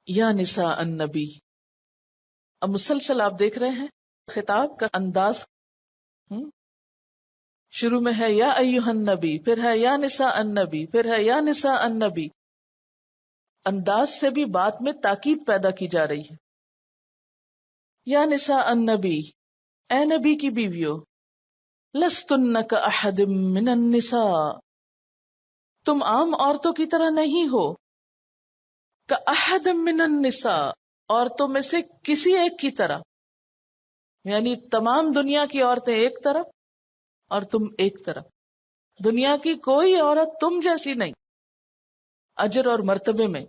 یا نساء النبی. اب مسلسل آپ دیکھ رہے ہیں خطاب کا انداز. شروع میں ہے یا ایھا النبی، پھر ہے یا نساء النبی، پھر ہے یا نساء النبی. انداز سے بھی بات میں تاکید پیدا کی جا رہی ہے. یا نساء النبی، اے نبی کی بیویوں، لستن کاحد من النساء، تم عام عورتوں کی طرح نہیں ہو. کاحد من النساء، عورتوں میں سے کسی ایک کی طرح، یعنی تمام دنیا کی عورتیں ایک طرف اور تم ایک طرف. دنیا کی کوئی عورت تم جیسی نہیں اجر اور مرتبے میں.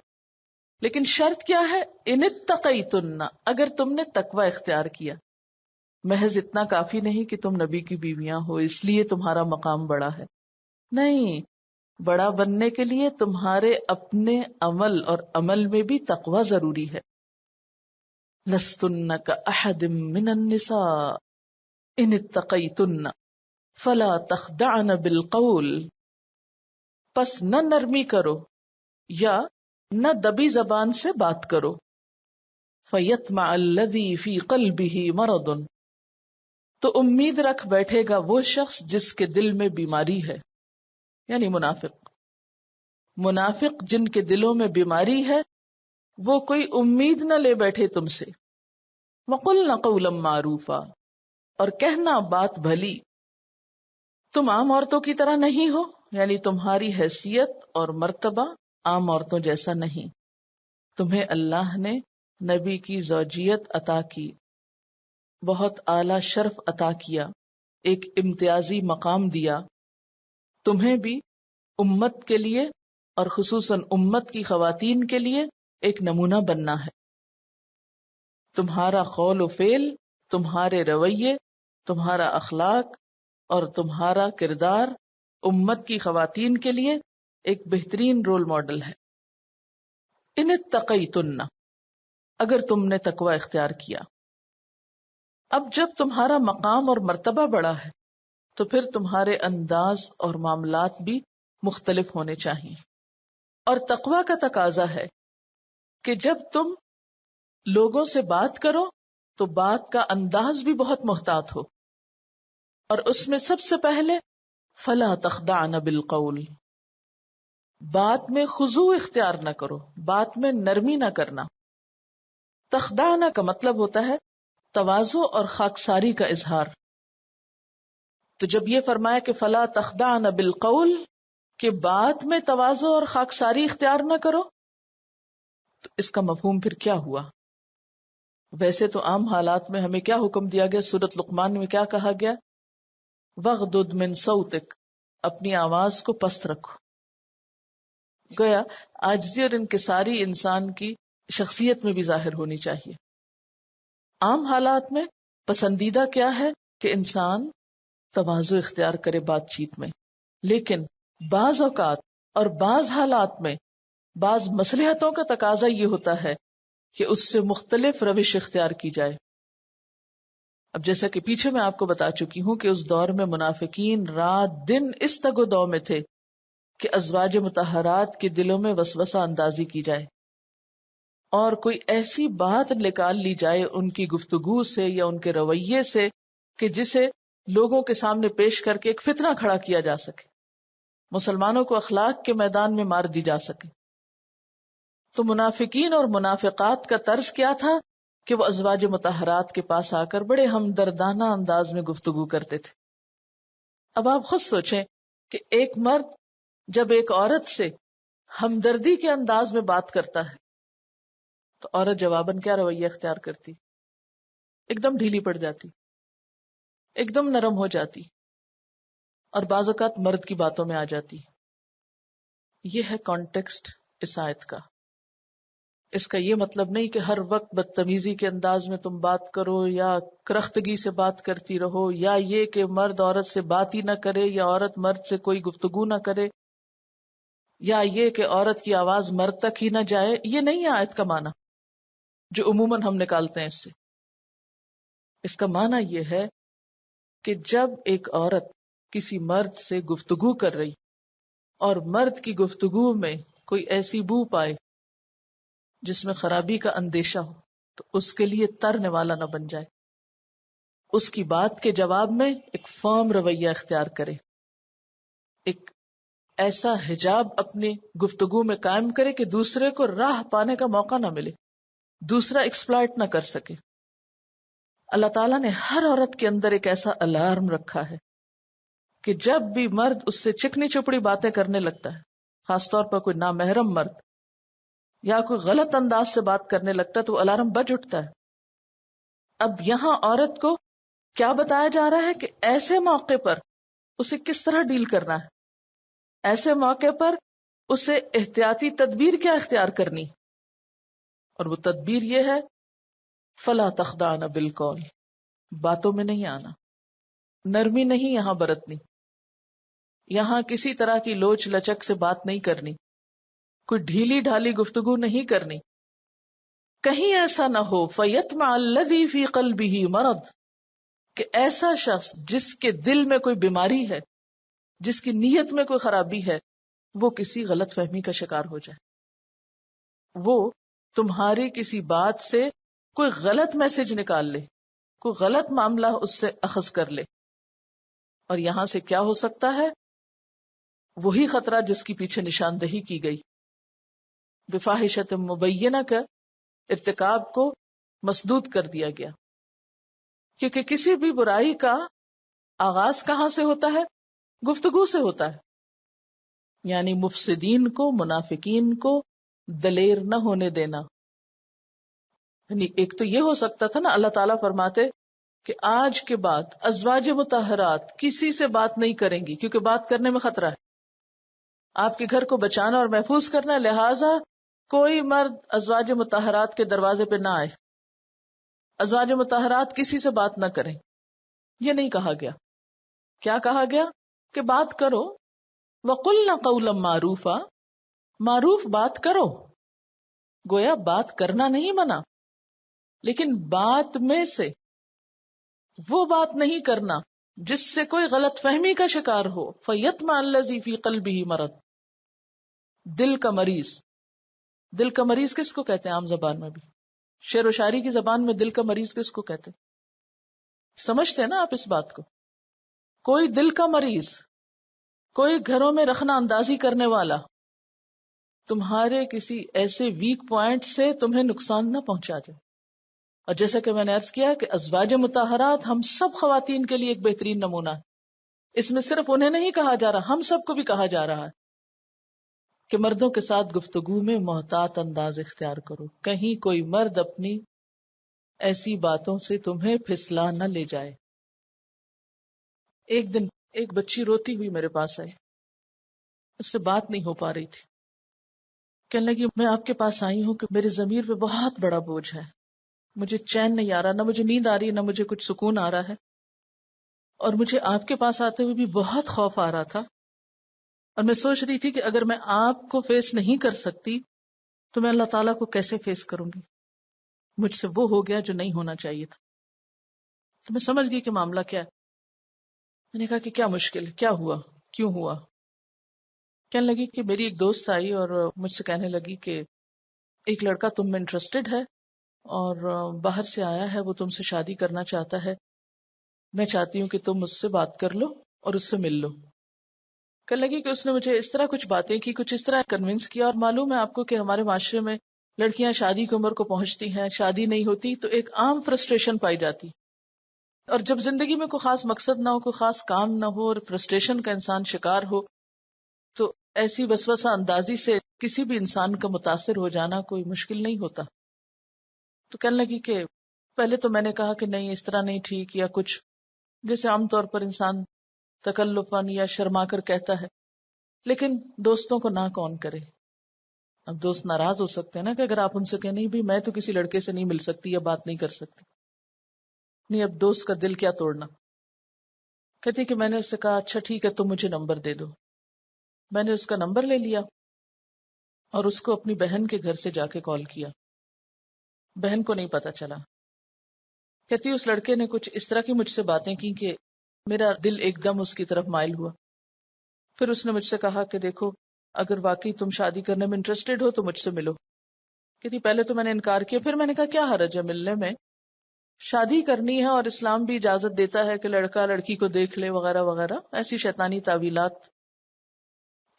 لیکن شرط کیا ہے؟ ان اتقیتن، اگر تم نے تقوی اختیار کیا. محض اتنا کافی نہیں کہ تم نبی کی بیویاں ہو اس لیے تمہارا مقام بڑا ہے. نہیں، بڑا بننے کے لیے تمہارے اپنے عمل اور عمل میں بھی تقوی ضروری ہے. لستن کاحد من النساء ان اتقیتن فلا تخدعن بالقول، پس نہ نرمی کرو یا نہ دبی زبان سے بات کرو. فیطمع الذی فی قلبہ مرض، تو امید رکھ بیٹھے گا وہ شخص جس کے دل میں بیماری ہے، یعنی منافق. منافق جن کے دلوں میں بیماری ہے وہ کوئی امید نہ لے بیٹھے تم سے. وقلن قولا معروفا، اور کہنا بات بھلی. تم عام عورتوں کی طرح نہیں ہو، یعنی تمہاری حیثیت اور مرتبہ عام عورتوں جیسا نہیں. تمہیں اللہ نے نبی کی زوجیت عطا کی، بہت اعلی شرف عطا کیا، ایک امتیازی مقام دیا. تمہیں بھی امت کے لیے اور خصوصاً امت کی خواتین کے لیے ایک نمونہ بننا ہے. تمہارا قول و فعل، تمہارے رویے، تمہارا اخلاق اور تمہارا کردار امت کی خواتین کے لیے ایک بہترین رول ماڈل ہے. ان اتقیتن، اگر تم نے تقوی اختیار کیا. اب جب تمہارا مقام اور مرتبہ بڑا ہے تو پھر تمہارے انداز اور معاملات بھی مختلف ہونے چاہیے. اور تقوی کا تقاضا ہے کہ جب تم لوگوں سے بات کرو تو بات کا انداز بھی بہت محتاط ہو، اور اس میں سب سے پہلے فلا تخدعن بالقول، بات میں خضوع اختیار نہ کرو، بات میں نرمی نہ کرنا. تخدعن کا مطلب ہوتا ہے تواضع اور خاکساری کا اظہار. تو جب یہ فرمایا کہ فلا تخدعن بالقول، کہ بات میں تواضع اور خاکساری اختیار نہ کرو، تو اس کا مفہوم پھر کیا ہوا؟ ویسے تو عام حالات میں ہمیں کیا حکم دیا گیا؟ سورۃ لقمان میں کیا کہا گیا؟ وغضض من صوتک، اپنی آواز کو پست رکھو. گویا عاجزی اور انکساری انسان کی شخصیت میں بھی ظاہر ہونی چاہیے. عام حالات میں پسندیدہ کیا ہے کہ انسان تواضع اختیار کرے بات چیت میں، لیکن بعض اوقات اور بعض حالات میں بعض مصلحتوں کا تقاضا یہ ہوتا ہے کہ اس سے مختلف روش اختیار کی جائے. اب جیسا کہ پیچھے میں آپ کو بتا چکی ہوں کہ اس دور میں منافقین رات دن اس تگ و دو میں تھے کہ ازواج مطہرات کے دلوں میں وسوسہ اندازی کی جائے اور کوئی ایسی بات نکال لی جائے ان کی گفتگو سے یا ان کے رویے سے کہ جسے لوگوں کے سامنے پیش کر کے ایک فتنہ کھڑا کیا جا سکے، مسلمانوں کو اخلاق کے میدان میں مار دی جا سکے. تو منافقین اور منافقات کا طرز کیا تھا کہ وہ ازواج مطہرات کے پاس آ کر بڑے ہمدردانہ انداز میں گفتگو کرتے تھے. اب آپ خود سوچیں کہ ایک مرد جب ایک عورت سے ہمدردی کے انداز میں بات کرتا ہے تو عورت جواباً کیا رویہ اختیار کرتی؟ ایک دم ڈھیلی پڑ جاتی، ایک دم نرم ہو جاتی، اور بعض اوقات مرد کی باتوں میں آ جاتی. یہ ہے کانٹیکسٹ اس آیت کا. اس کا یہ مطلب نہیں کہ ہر وقت بدتمیزی کے انداز میں تم بات کرو یا کرختگی سے بات کرتی رہو، یا یہ کہ مرد عورت سے بات ہی نہ کرے یا عورت مرد سے کوئی گفتگو نہ کرے، یا یہ کہ عورت کی آواز مرد تک ہی نہ جائے. یہ نہیں ہے آیت کا معنی جو عموماً ہم نکالتے ہیں اس سے. اس کا معنی یہ ہے کہ جب ایک عورت کسی مرد سے گفتگو کر رہی اور مرد کی گفتگو میں کوئی ایسی بو پائے جس میں خرابی کا اندیشہ ہو، تو اس کے لیے ترنے والا نہ بن جائے. اس کی بات کے جواب میں ایک فرم رویہ اختیار کرے، ایک ایسا حجاب اپنی گفتگو میں قائم کرے کہ دوسرے کو راہ پانے کا موقع نہ ملے، دوسرا ایکسپلائٹ نہ کر سکے. اللہ تعالیٰ نے ہر عورت کے اندر ایک ایسا الارم رکھا ہے کہ جب بھی مرد اس سے چکنی چپڑی باتیں کرنے لگتا ہے، خاص طور پر کوئی نامحرم مرد یا کوئی غلط انداز سے بات کرنے لگتا ہے، تو وہ الارم بج اٹھتا ہے. اب یہاں عورت کو کیا بتایا جا رہا ہے کہ ایسے موقع پر اسے کس طرح ڈیل کرنا ہے، ایسے موقع پر اسے احتیاطی تدبیر کیا اختیار کرنی، اور وہ تدبیر یہ ہے فلا تخضعن بالقول، باتوں میں نہیں آنا، نرمی نہیں یہاں برتنی، یہاں کسی طرح کی لوچ لچک سے بات نہیں کرنی، کوئی ڈھیلی ڈھالی گفتگو نہیں کرنی. کہیں ایسا نہ ہو فیطمع الذی فی قلبہ مرض، کہ ایسا شخص جس کے دل میں کوئی بیماری ہے، جس کی نیت میں کوئی خرابی ہے، وہ کسی غلط فہمی کا شکار ہو جائے، وہ تمہاری کسی بات سے کوئی غلط میسج نکال لے، کوئی غلط معاملہ اس سے اخذ کر لے. اور یہاں سے کیا ہو سکتا ہے؟ وہی خطرہ جس کی پیچھے نشاندہی کی گئی، بفاحشۃ مبینہ کا ارتکاب کو مسدود کر دیا گیا. کیونکہ کسی بھی برائی کا آغاز کہاں سے ہوتا ہے؟ گفتگو سے ہوتا ہے. یعنی مفسدین کو، منافقین کو دلیر نہ ہونے دینا. یعنی ایک تو یہ ہو سکتا تھا نا، اللہ تعالیٰ فرماتے کہ آج کے بعد ازواج مطہرات کسی سے بات نہیں کریں گی، کیونکہ بات کرنے میں خطرہ ہے، آپ کے گھر کو بچانا اور محفوظ کرنا، لہٰذا کوئی مرد ازواج مطہرات کے دروازے پہ نہ آئے، ازواج مطہرات کسی سے بات نہ کریں. یہ نہیں کہا گیا. کیا کہا گیا؟ کہ بات کرو. وَقُلْنَ قَوْلًا مَعْرُوفًا، معروف بات کرو. گویا بات کرنا نہیں منع، لیکن بات میں سے وہ بات نہیں کرنا جس سے کوئی غلط فہمی کا شکار ہو. فَيَطْمَعَ الَّذِي فِي قَلْبِهِ مَرَضٌ، دل کا مریض. دل کا مریض کس کو کہتے ہیں عام زبان میں بھی؟ شعر و شاعری کی زبان میں دل کا مریض کس کو کہتے ہیں؟ سمجھتے ہیں نا آپ اس بات کو؟ کوئی دل کا مریض، کوئی گھروں میں رخنہ اندازی کرنے والا تمہارے کسی ایسے ویک پوائنٹ سے تمہیں نقصان نہ پہنچا جائے. اور جیسا کہ میں نے عرض کیا کہ ازواج مطہرات ہم سب خواتین کے لیے ایک بہترین نمونہ ہے. اس میں صرف انہیں نہیں کہا جا رہا، ہم سب کو بھی کہا جا رہا ہے کہ مردوں کے ساتھ گفتگو میں محتاط انداز اختیار کرو، کہیں کوئی مرد اپنی ایسی باتوں سے تمہیں پھسلا نہ لے جائے. ایک دن ایک بچی روتی ہوئی میرے پاس آئی، اس سے بات نہیں ہو پا رہی تھی. کہنے لگی میں آپ کے پاس آئی ہوں کہ میرے ضمیر پہ بہت بڑا بوجھ ہے، مجھے چین نہیں آ رہا، نہ مجھے نیند آ رہی ہے، نہ مجھے کچھ سکون آ رہا ہے، اور مجھے آپ کے پاس آتے ہوئے بھی بہت خوف آ رہا تھا. اور میں سوچ رہی تھی کہ اگر میں آپ کو فیس نہیں کر سکتی تو میں اللہ تعالیٰ کو کیسے فیس کروں گی. مجھ سے وہ ہو گیا جو نہیں ہونا چاہیے تھا. تو میں سمجھ گئی کہ معاملہ کیا ہے. میں نے کہا کہ کیا مشکل ہے، کیا ہوا، کیوں ہوا؟ کہنے لگی کہ میری ایک دوست آئی اور مجھ سے کہنے لگی کہ ایک لڑکا تم میں انٹرسٹڈ ہے اور باہر سے آیا ہے، وہ تم سے شادی کرنا چاہتا ہے، میں چاہتی ہوں کہ تم اس سے بات کر لو اور اس سے مل لو. کہنے لگی کہ اس نے مجھے اس طرح کچھ باتیں کی، کچھ اس طرح کنونس کیا، اور معلوم ہے آپ کو کہ ہمارے معاشرے میں لڑکیاں شادی کی عمر کو پہنچتی ہیں، شادی نہیں ہوتی تو ایک عام فرسٹریشن پائی جاتی. اور جب زندگی میں کوئی خاص مقصد نہ ہو، کوئی خاص کام نہ ہو اور فرسٹریشن کا انسان شکار ہو، تو ایسی وسوسہ اندازی سے کسی بھی انسان کا متاثر ہو جانا کوئی مشکل نہیں ہوتا. تو کہنے لگی کہ پہلے تو میں نے کہا کہ نہیں اس طرح نہیں ٹھیک، یا کچھ جیسے عام طور پر انسان تکلفاً یا شرما کر کہتا ہے، لیکن دوستوں کو نہ کون کرے. اب دوست ناراض ہو سکتے ہیں نا کہ اگر آپ ان سے کہیں نہیں بھی میں تو کسی لڑکے سے نہیں مل سکتی یا بات نہیں کر سکتی. نہیں، اب دوست کا دل کیا توڑنا. کہتی کہ میں نے اس سے کہا اچھا ٹھیک ہے تم مجھے نمبر دے دو. میں نے اس کا نمبر لے لیا اور اس کو اپنی بہن کے گھر سے جا کے کال کیا. بہن کو نہیں پتا چلا. کہتی اس لڑکے نے کچھ اس طرح کی مجھ سے باتیں کی کہ میرا دل ایک دم اس کی طرف مائل ہوا. پھر اس نے مجھ سے کہا کہ دیکھو اگر واقعی تم شادی کرنے میں انٹرسٹڈ ہو تو مجھ سے ملو. کہتی پہلے تو میں نے انکار کیا، پھر میں نے کہا کیا حرج ہے ملنے میں، شادی کرنی ہے اور اسلام بھی اجازت دیتا ہے کہ لڑکا لڑکی کو دیکھ لے وغیرہ وغیرہ، ایسی شیطانی تعویلات.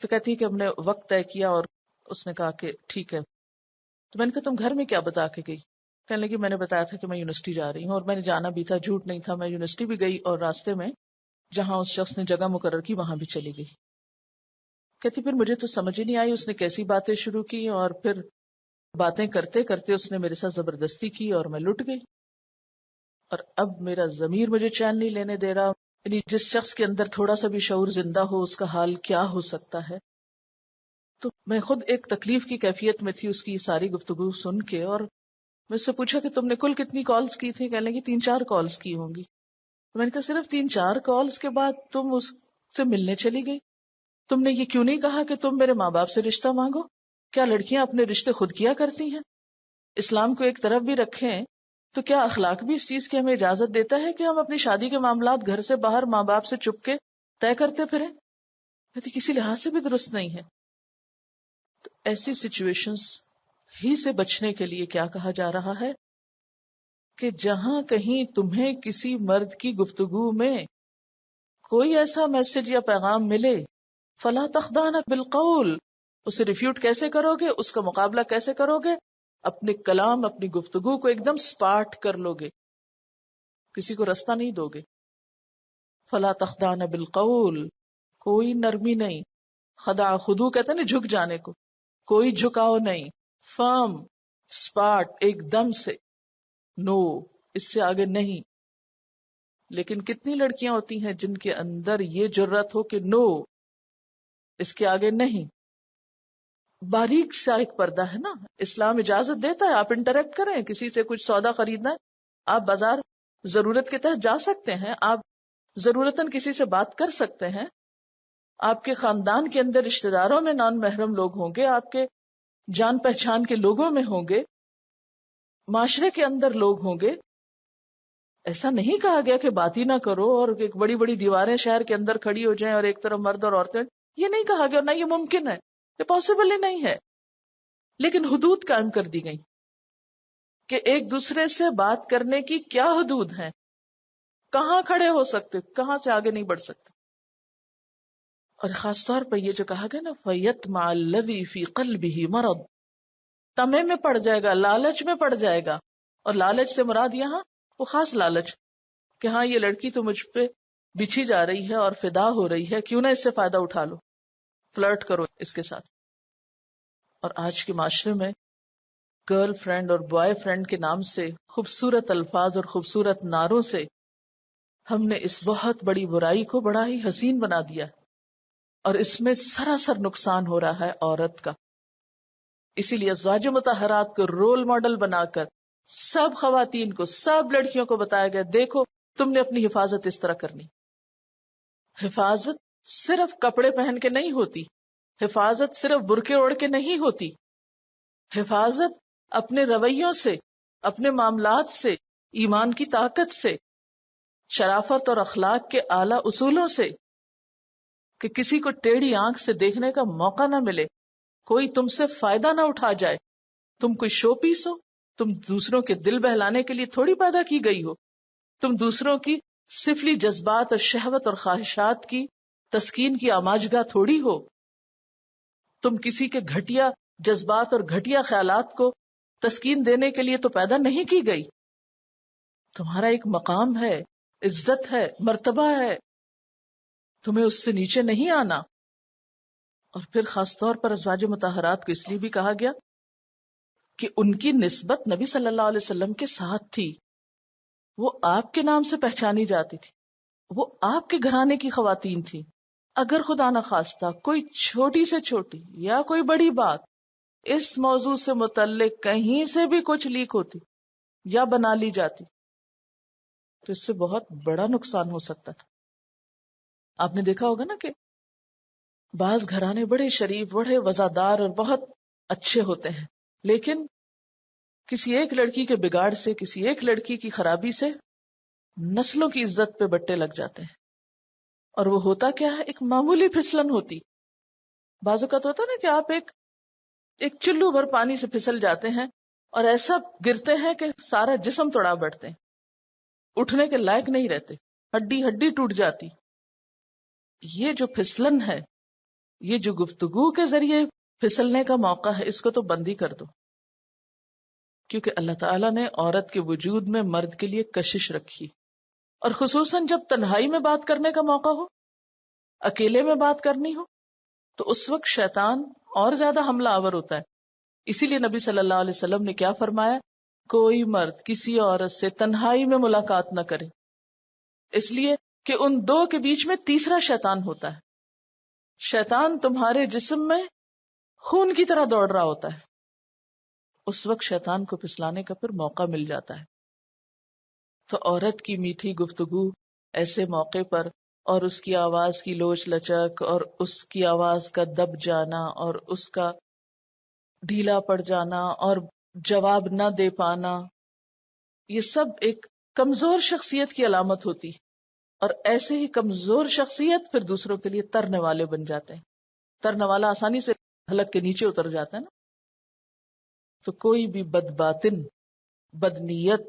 تو کہتی ہے کہ ہم نے وقت طے کیا اور اس نے کہا کہ ٹھیک ہے. تو میں نے کہا تم گھر میں کیا بتا کے گئی؟ کہنے لگی میں نے بتایا تھا کہ میں یونیورسٹی جا رہی ہوں، اور میں نے جانا بھی تھا، جھوٹ نہیں تھا، میں یونیورسٹی بھی گئی اور راستے میں جہاں اس شخص نے جگہ مقرر کی وہاں بھی چلی گئی. کہتی پھر مجھے تو سمجھ ہی نہیں آئی اس نے کیسی باتیں شروع کی، اور پھر باتیں کرتے کرتے اس نے میرے ساتھ زبردستی کی اور میں لٹ گئی، اور اب میرا ضمیر مجھے چین نہیں لینے دے رہا. یعنی جس شخص کے اندر تھوڑا سا بھی شعور زندہ ہو اس کا حال کیا ہو سکتا ہے. تو میں خود ایک تکلیف کی کیفیت میں تھی اس کی ساری گفتگو سن کے، اور میں اس سے پوچھا کہ تم نے کل کتنی کالز کی تھی؟ کہنے لگی 3-4 کالز کی ہوں گی. میں نے کہا صرف 3-4 کالز کے بعد تم اس سے ملنے چلی گئی؟ تم نے یہ کیوں نہیں کہا کہ تم میرے ماں باپ سے رشتہ مانگو؟ کیا لڑکیاں اپنے رشتے خود کیا کرتی ہیں؟ اسلام کو ایک طرف بھی رکھیں تو کیا اخلاق بھی اس چیز کی ہمیں اجازت دیتا ہے کہ ہم اپنی شادی کے معاملات گھر سے باہر ماں باپ سے چھپ کے طے کرتے پھریں؟ کہتی کسی لحاظ سے بھی درست نہیں ہے. تو ایسی سچویشنز ہی سے بچنے کے لیے کیا کہا جا رہا ہے کہ جہاں کہیں تمہیں کسی مرد کی گفتگو میں کوئی ایسا میسج یا پیغام ملے، فلا تخضعن بالقول، اسے ریفیوٹ کیسے کرو گے، اس کا مقابلہ کیسے کرو گے؟ اپنے کلام، اپنی گفتگو کو ایک دم سپاٹ کر لو گے، کسی کو رستہ نہیں دو گے. فلا تخضعن بالقول، کوئی نرمی نہیں. خضع، خضوع کہتے ہیں نا جھک جانے کو، کوئی جھکاؤ نہیں، فرم، سپاٹ، ایک دم سے، نو، اس سے آگے نہیں. لیکن کتنی لڑکیاں ہوتی ہیں جن کے اندر یہ جرت ہو کہ نو، اس کے آگے نہیں. باریک سا ایک پردہ ہے نا، اسلام اجازت دیتا ہے آپ انٹریکٹ کریں، کسی سے کچھ سودا خریدنا ہے آپ بازار ضرورت کے تحت جا سکتے ہیں، آپ ضرورتاً کسی سے بات کر سکتے ہیں، آپ کے خاندان کے اندر رشتہ داروں میں نان محرم لوگ ہوں گے، آپ کے جان پہچان کے لوگوں میں ہوں گے، معاشرے کے اندر لوگ ہوں گے. ایسا نہیں کہا گیا کہ بات ہی نہ کرو اور ایک بڑی بڑی دیواریں شہر کے اندر کھڑی ہو جائیں اور ایک طرف مرد اور عورتیں، یہ نہیں کہا گیا، نہ یہ ممکن ہے، یہ پاسبل ہی نہیں ہے. لیکن حدود قائم کر دی گئی کہ ایک دوسرے سے بات کرنے کی کیا حدود ہیں، کہاں کھڑے ہو سکتے، کہاں سے آگے نہیں بڑھ سکتے. اور خاص طور پہ یہ جو کہا گیا نا فَيَطْمَعَ الَّذِي فِي قَلْبِهِ مَرَضٌ، تمے میں پڑ جائے گا، لالچ میں پڑ جائے گا. اور لالچ سے مراد یہاں وہ خاص لالچ کہ ہاں یہ لڑکی تو مجھ پہ بچھی جا رہی ہے اور فدا ہو رہی ہے، کیوں نہ اس سے فائدہ اٹھا لو، فلرٹ کرو اس کے ساتھ. اور آج کے معاشرے میں گرل فرینڈ اور بوائے فرینڈ کے نام سے خوبصورت الفاظ اور خوبصورت نعروں سے ہم نے اس بہت بڑی برائی کو بڑا ہی حسین بنا دیا، اور اس میں سراسر نقصان ہو رہا ہے عورت کا. اسی لیے ازواج مطہرات کو رول ماڈل بنا کر سب خواتین کو، سب لڑکیوں کو بتایا گیا دیکھو تم نے اپنی حفاظت اس طرح کرنی. حفاظت صرف کپڑے پہن کے نہیں ہوتی، حفاظت صرف برقعے اوڑھ کے نہیں ہوتی، حفاظت اپنے رویوں سے، اپنے معاملات سے، ایمان کی طاقت سے، شرافت اور اخلاق کے اعلی اصولوں سے، کہ کسی کو ٹیڑھی آنکھ سے دیکھنے کا موقع نہ ملے، کوئی تم سے فائدہ نہ اٹھا جائے. تم کوئی شو پیس ہو، تم دوسروں کے دل بہلانے کے لیے تھوڑی پیدا کی گئی ہو، تم دوسروں کی سفلی جذبات اور شہوت اور خواہشات کی تسکین کی آماجگاہ تھوڑی ہو، تم کسی کے گھٹیا جذبات اور گھٹیا خیالات کو تسکین دینے کے لیے تو پیدا نہیں کی گئی. تمہارا ایک مقام ہے، عزت ہے، مرتبہ ہے، تمہیں اس سے نیچے نہیں آنا. اور پھر خاص طور پر ازواج مطہرات کو اس لیے بھی کہا گیا کہ ان کی نسبت نبی صلی اللہ علیہ وسلم کے ساتھ تھی، وہ آپ کے نام سے پہچانی جاتی تھی، وہ آپ کے گھرانے کی خواتین تھی. اگر خدا نخواستہ کوئی چھوٹی سے چھوٹی یا کوئی بڑی بات اس موضوع سے متعلق کہیں سے بھی کچھ لیک ہوتی یا بنا لی جاتی تو اس سے بہت بڑا نقصان ہو سکتا تھا. آپ نے دیکھا ہوگا نا کہ بعض گھرانے بڑے شریف، بڑے وزادار اور بہت اچھے ہوتے ہیں، لیکن کسی ایک لڑکی کے بگاڑ سے، کسی ایک لڑکی کی خرابی سے نسلوں کی عزت پہ بٹے لگ جاتے ہیں. اور وہ ہوتا کیا ہے، ایک معمولی پھسلن ہوتی. بعض اوقات ہوتا نا کہ آپ ایک ایک چلو بھر پانی سے پھسل جاتے ہیں اور ایسا گرتے ہیں کہ سارا جسم توڑا بیٹھتے ہیں، اٹھنے کے لائق نہیں رہتے، ہڈی ہڈی ٹوٹ جاتی. یہ جو پھسلن ہے، یہ جو گفتگو کے ذریعے پھسلنے کا موقع ہے، اس کو تو بند ہی کر دو. کیونکہ اللہ تعالیٰ نے عورت کے وجود میں مرد کے لیے کشش رکھی، اور خصوصاً جب تنہائی میں بات کرنے کا موقع ہو، اکیلے میں بات کرنی ہو، تو اس وقت شیطان اور زیادہ حملہ آور ہوتا ہے. اسی لیے نبی صلی اللہ علیہ وسلم نے کیا فرمایا؟ کوئی مرد کسی عورت سے تنہائی میں ملاقات نہ کرے، اس لیے کہ ان دو کے بیچ میں تیسرا شیطان ہوتا ہے. شیطان تمہارے جسم میں خون کی طرح دوڑ رہا ہوتا ہے، اس وقت شیطان کو پھسلانے کا پھر موقع مل جاتا ہے. تو عورت کی میٹھی گفتگو ایسے موقع پر، اور اس کی آواز کی لوچ لچک، اور اس کی آواز کا دب جانا، اور اس کا ڈھیلا پڑ جانا، اور جواب نہ دے پانا، یہ سب ایک کمزور شخصیت کی علامت ہوتی. اور ایسے ہی کمزور شخصیت پھر دوسروں کے لیے ترنے والے بن جاتے ہیں. ترنے والا آسانی سے حلق کے نیچے اتر جاتا ہے نا. تو کوئی بھی بد باطن، بد نیت،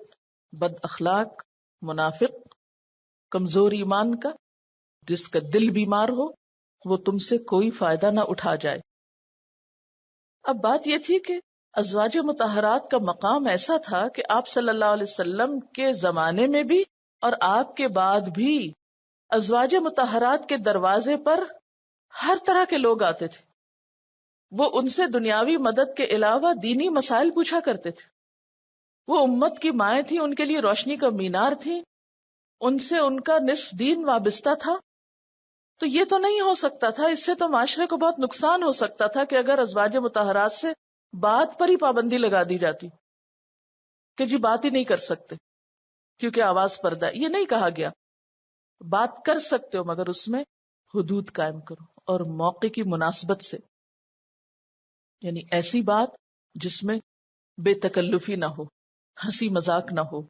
بد اخلاق، منافق، کمزور ایمان کا، جس کا دل بیمار ہو، وہ تم سے کوئی فائدہ نہ اٹھا جائے. اب بات یہ تھی کہ ازواج مطہرات کا مقام ایسا تھا کہ آپ صلی اللہ علیہ وسلم کے زمانے میں بھی اور آپ کے بعد بھی ازواج مطہرات کے دروازے پر ہر طرح کے لوگ آتے تھے. وہ ان سے دنیاوی مدد کے علاوہ دینی مسائل پوچھا کرتے تھے. وہ امت کی مائیں تھیں، ان کے لیے روشنی کا مینار تھیں، ان سے ان کا نصف دین وابستہ تھا. تو یہ تو نہیں ہو سکتا تھا، اس سے تو معاشرے کو بہت نقصان ہو سکتا تھا کہ اگر ازواج مطہرات سے بات پر ہی پابندی لگا دی جاتی کہ جی بات ہی نہیں کر سکتے کیونکہ آواز پردہ ہے. یہ نہیں کہا گیا، بات کر سکتے ہو مگر اس میں حدود قائم کرو اور موقع کی مناسبت سے. یعنی ایسی بات جس میں بے تکلفی نہ ہو، ہنسی مذاق نہ ہو،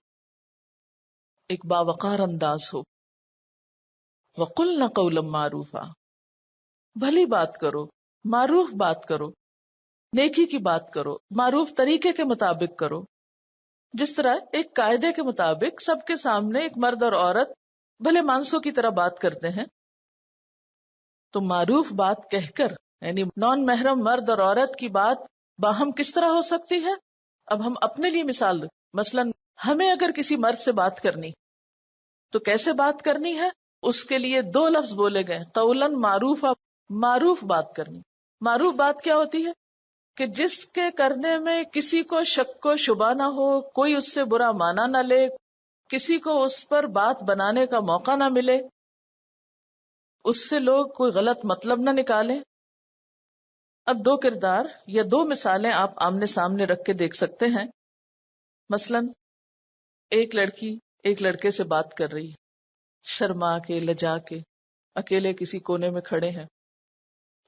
ایک باوقار انداز ہو. وَقُلْنَ قَوْلًا مَّعْرُوفًا، بھلی بات کرو، معروف بات کرو، نیکی کی بات کرو، معروف طریقے کے مطابق کرو. جس طرح ایک قاعدے کے مطابق سب کے سامنے ایک مرد اور عورت بھلے مانسوں کی طرح بات کرتے ہیں، تو معروف بات کہہ کر، یعنی نان محرم مرد اور عورت کی بات باہم کس طرح ہو سکتی ہے. اب ہم اپنے لیے مثال دیں. مثلا ہمیں اگر کسی مرد سے بات کرنی تو کیسے بات کرنی ہے؟ اس کے لیے دو لفظ بولے گئے، قولاً معروفا، معروف بات کرنی. معروف بات کیا ہوتی ہے؟ کہ جس کے کرنے میں کسی کو شک و شبہ نہ ہو، کوئی اس سے برا معنی نہ لے، کسی کو اس پر بات بنانے کا موقع نہ ملے، اس سے لوگ کوئی غلط مطلب نہ نکالیں. اب دو کردار یا دو مثالیں آپ آمنے سامنے رکھ کے دیکھ سکتے ہیں. مثلا ایک لڑکی ایک لڑکے سے بات کر رہی ہے، شرما کے، لجا کے، اکیلے کسی کونے میں کھڑے ہیں،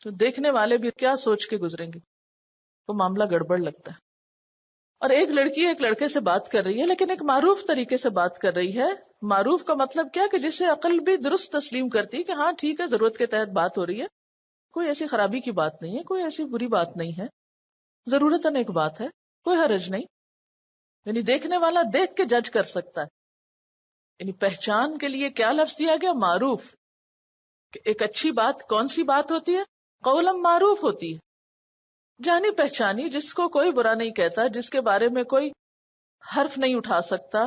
تو دیکھنے والے بھی کیا سوچ کے گزریں گے؟ وہ معاملہ گڑبڑ لگتا ہے. اور ایک لڑکی ایک لڑکے سے بات کر رہی ہے لیکن ایک معروف طریقے سے بات کر رہی ہے. معروف کا مطلب کیا؟ کہ جسے عقل بھی درست تسلیم کرتی کہ ہاں ٹھیک ہے، ضرورت کے تحت بات ہو رہی ہے، کوئی ایسی خرابی کی بات نہیں ہے، کوئی ایسی بری بات نہیں ہے، ضرورتاً ایک بات ہے، کوئی حرج نہیں. یعنی دیکھنے والا دیکھ کے جج کر سکتا ہے. یعنی پہچان کے لیے کیا لفظ دیا گیا؟ معروف. کہ ایک اچھی بات کون سی بات ہوتی ہے؟ قولم معروف ہوتی ہے، جانی پہچانی، جس کو کوئی برا نہیں کہتا، جس کے بارے میں کوئی حرف نہیں اٹھا سکتا،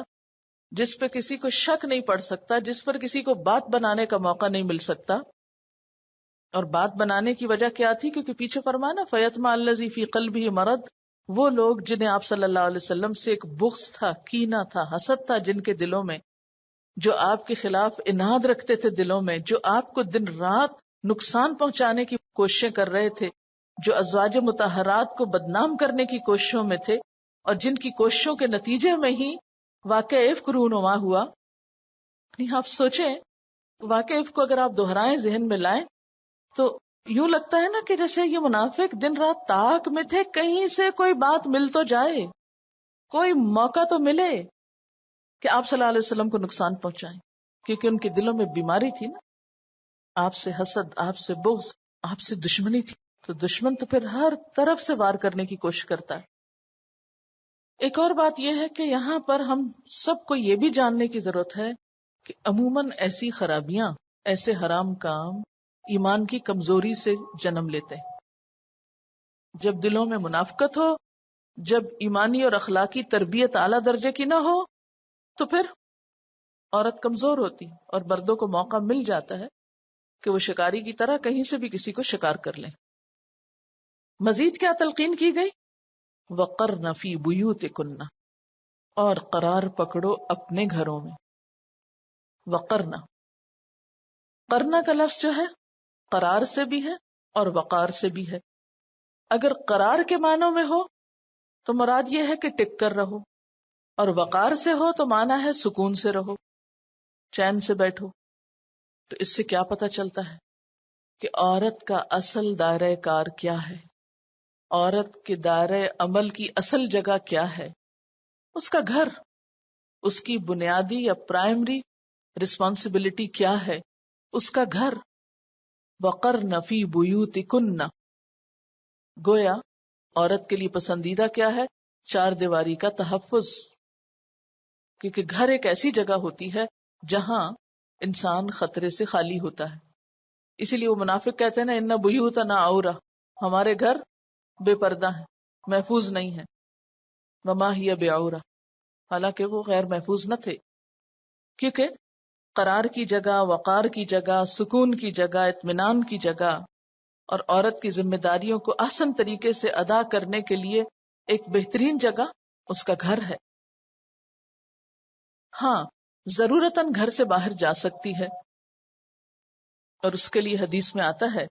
جس پہ کسی کو شک نہیں پڑ سکتا، جس پر کسی کو بات بنانے کا موقع نہیں مل سکتا. اور بات بنانے کی وجہ کیا تھی؟ کیونکہ پیچھے فرمانا فَيَطْمَعَ الَّذِي فِي قَلْبِهِ مرض، وہ لوگ جنہیں آپ صلی اللہ علیہ وسلم سے ایک بغض تھا، کینہ تھا، حسد تھا جن کے دلوں میں، جو آپ کے خلاف اناد رکھتے تھے دلوں میں، جو آپ کو دن رات نقصان پہنچانے کی کوششیں کر رہے تھے، جو ازواج مطہرات کو بدنام کرنے کی کوششوں میں تھے، اور جن کی کوششوں کے نتیجے میں ہی واقعہ افک رونما ہوا. آپ سوچیں، واقعہ افک کو اگر آپ دہرائیں، ذہن میں لائیں، تو یوں لگتا ہے نا کہ جیسے یہ منافق دن رات تاک میں تھے، کہیں سے کوئی بات مل تو جائے، کوئی موقع تو ملے کہ آپ صلی اللہ علیہ وسلم کو نقصان پہنچائیں، کیونکہ ان کے دلوں میں بیماری تھی نا، آپ سے حسد، آپ سے بغض، آپ سے دشمنی تھی. تو دشمن تو پھر ہر طرف سے وار کرنے کی کوشش کرتا ہے. ایک اور بات یہ ہے کہ یہاں پر ہم سب کو یہ بھی جاننے کی ضرورت ہے کہ عموماً ایسی خرابیاں، ایسے حرام کام ایمان کی کمزوری سے جنم لیتے ہیں. جب دلوں میں منافقت ہو، جب ایمانی اور اخلاقی تربیت اعلیٰ درجے کی نہ ہو، تو پھر عورت کمزور ہوتی اور مردوں کو موقع مل جاتا ہے کہ وہ شکاری کی طرح کہیں سے بھی کسی کو شکار کر لیں. مزید کیا تلقین کی گئی؟ وَقَرْنَ فِي بُيُوتِكُنَّ، اور قرار پکڑو اپنے گھروں میں. وقرنا، قرنا کا لفظ جو ہے قرار سے بھی ہے اور وقار سے بھی ہے. اگر قرار کے معنوں میں ہو تو مراد یہ ہے کہ ٹک کر رہو، اور وقار سے ہو تو معنی ہے سکون سے رہو، چین سے بیٹھو. تو اس سے کیا پتہ چلتا ہے کہ عورت کا اصل دائرہ کار کیا ہے، عورت کے دائرہ عمل کی اصل جگہ کیا ہے. اس کا گھر، اس کی بنیادی یا پرائمری رسپانسبلٹی کیا ہے، اس کا گھر. وَقَرْنَ فِي بُيُوتِكُنَّ، گویا عورت کے لیے پسندیدہ کیا ہے؟ چار دیواری کا تحفظ. کیونکہ گھر ایک ایسی جگہ ہوتی ہے جہاں انسان خطرے سے خالی ہوتا ہے. اسی لیے وہ منافق کہتے ہیں نا اِنَّ بُيُوتَنَا عَوْرَةٌ، ہمارے گھر بے پردہ ہیں، محفوظ نہیں ہیں. وَمَا هِيَ بِعَوْرَةٍ، حالانکہ وہ غیر محفوظ نہ تھے. کیونکہ قرار کی جگہ، وقار کی جگہ، سکون کی جگہ، اطمینان کی جگہ اور عورت کی ذمہ داریوں کو احسن طریقے سے ادا کرنے کے لیے ایک بہترین جگہ اس کا گھر ہے. ہاں، ضرورتاً گھر سے باہر جا سکتی ہے، اور اس کے لیے حدیث میں آتا ہے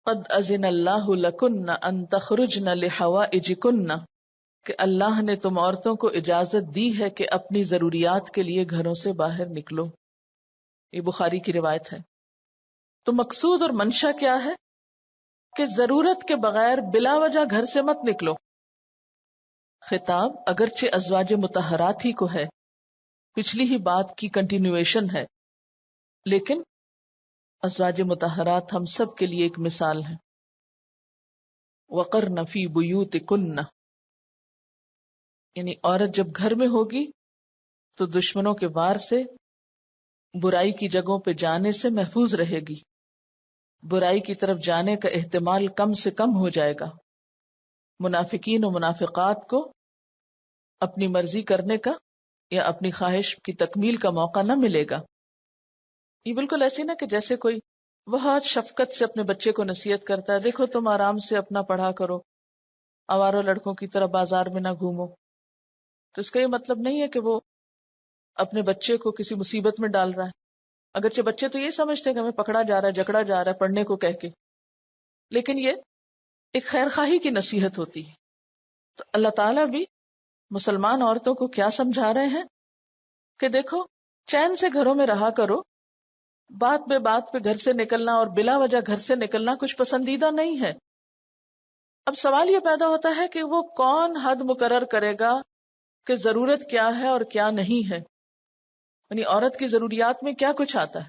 قد اذن اللہ لکن ان تخرجن لحوائجکن، کہ اللہ نے تم عورتوں کو اجازت دی ہے کہ اپنی ضروریات کے لیے گھروں سے باہر نکلو. یہ بخاری کی روایت ہے. تو مقصود اور منشا کیا ہے؟ کہ ضرورت کے بغیر بلا وجہ گھر سے مت نکلو. خطاب اگرچہ ازواج مطہرات ہی کو ہے، پچھلی ہی بات کی کنٹینیویشن ہے، لیکن ازواج مطہرات ہم سب کے لیے ایک مثال ہے. وَقَرْنَ فِي بُيُوتِكُنَّ، یعنی عورت جب گھر میں ہوگی تو دشمنوں کے وار سے، برائی کی جگہوں پہ جانے سے محفوظ رہے گی. برائی کی طرف جانے کا احتمال کم سے کم ہو جائے گا. منافقین و منافقات کو اپنی مرضی کرنے کا یا اپنی خواہش کی تکمیل کا موقع نہ ملے گا. یہ بالکل ایسی نہ کہ جیسے کوئی بہت شفقت سے اپنے بچے کو نصیحت کرتا ہے، دیکھو تم آرام سے اپنا پڑھا کرو، آوارہ لڑکوں کی طرح بازار میں نہ گھومو. تو اس کا یہ مطلب نہیں ہے کہ وہ اپنے بچے کو کسی مصیبت میں ڈال رہا ہے. اگرچہ بچے تو یہ سمجھتے ہیں کہ ہمیں پکڑا جا رہا ہے، جکڑا جا رہا ہے پڑھنے کو کہہ کے، لیکن یہ ایک خیر خواہی کی نصیحت ہوتی ہے. تو اللہ تعالیٰ بھی مسلمان عورتوں کو کیا سمجھا رہے ہیں کہ دیکھو چین سے گھروں میں رہا کرو، بات بے بات پہ گھر سے نکلنا اور بلا وجہ گھر سے نکلنا کچھ پسندیدہ نہیں ہے. اب سوال یہ پیدا ہوتا ہے کہ وہ کون حد مقرر کرے گا کہ ضرورت کیا ہے اور کیا نہیں ہے، یعنی عورت کی ضروریات میں کیا کچھ آتا ہے.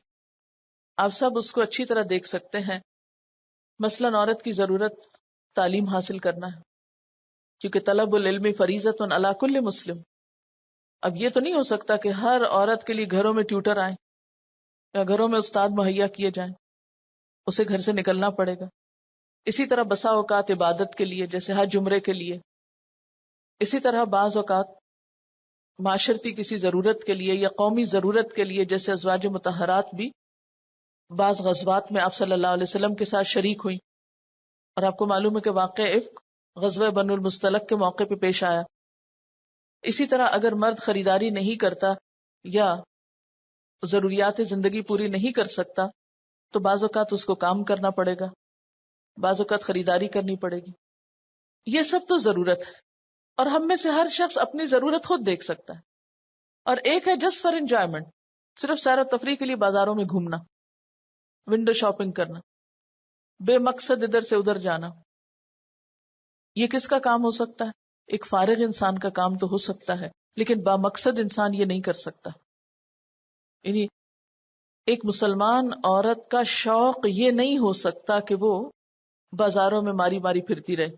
آپ سب اس کو اچھی طرح دیکھ سکتے ہیں. مثلاً عورت کی ضرورت تعلیم حاصل کرنا ہے، کیونکہ طلب العلم فریضۃ علی کل مسلم. اب یہ تو نہیں ہو سکتا کہ ہر عورت کے لیے گھروں میں ٹیوٹر آئیں یا گھروں میں استاد مہیا کیے جائیں، اسے گھر سے نکلنا پڑے گا. اسی طرح بسا اوقات عبادت کے لیے جیسے حج عمرے کے لیے، اسی طرح بعض اوقات معاشرتی کسی ضرورت کے لیے یا قومی ضرورت کے لیے، جیسے ازواج مطہرات بھی بعض غزوات میں آپ صلی اللہ علیہ وسلم کے ساتھ شریک ہوئیں، اور آپ کو معلوم ہے کہ واقع افک غزوہ بنو المصطلق کے موقع پہ پیش آیا. اسی طرح اگر مرد خریداری نہیں کرتا یا ضروریات زندگی پوری نہیں کر سکتا تو بعض اوقات اس کو کام کرنا پڑے گا، بعض اوقات خریداری کرنی پڑے گی. یہ سب تو ضرورت ہے، اور ہم میں سے ہر شخص اپنی ضرورت خود دیکھ سکتا ہے. اور ایک ہے جسٹ فار انجوائمنٹ، صرف سیر و تفریح کے لیے بازاروں میں گھومنا، ونڈو شاپنگ کرنا، بے مقصد ادھر سے ادھر جانا. یہ کس کا کام ہو سکتا ہے؟ ایک فارغ انسان کا کام تو ہو سکتا ہے، لیکن با مقصد انسان یہ نہیں کر سکتا. یعنی ایک مسلمان عورت کا شوق یہ نہیں ہو سکتا کہ وہ بازاروں میں ماری ماری پھرتی رہے،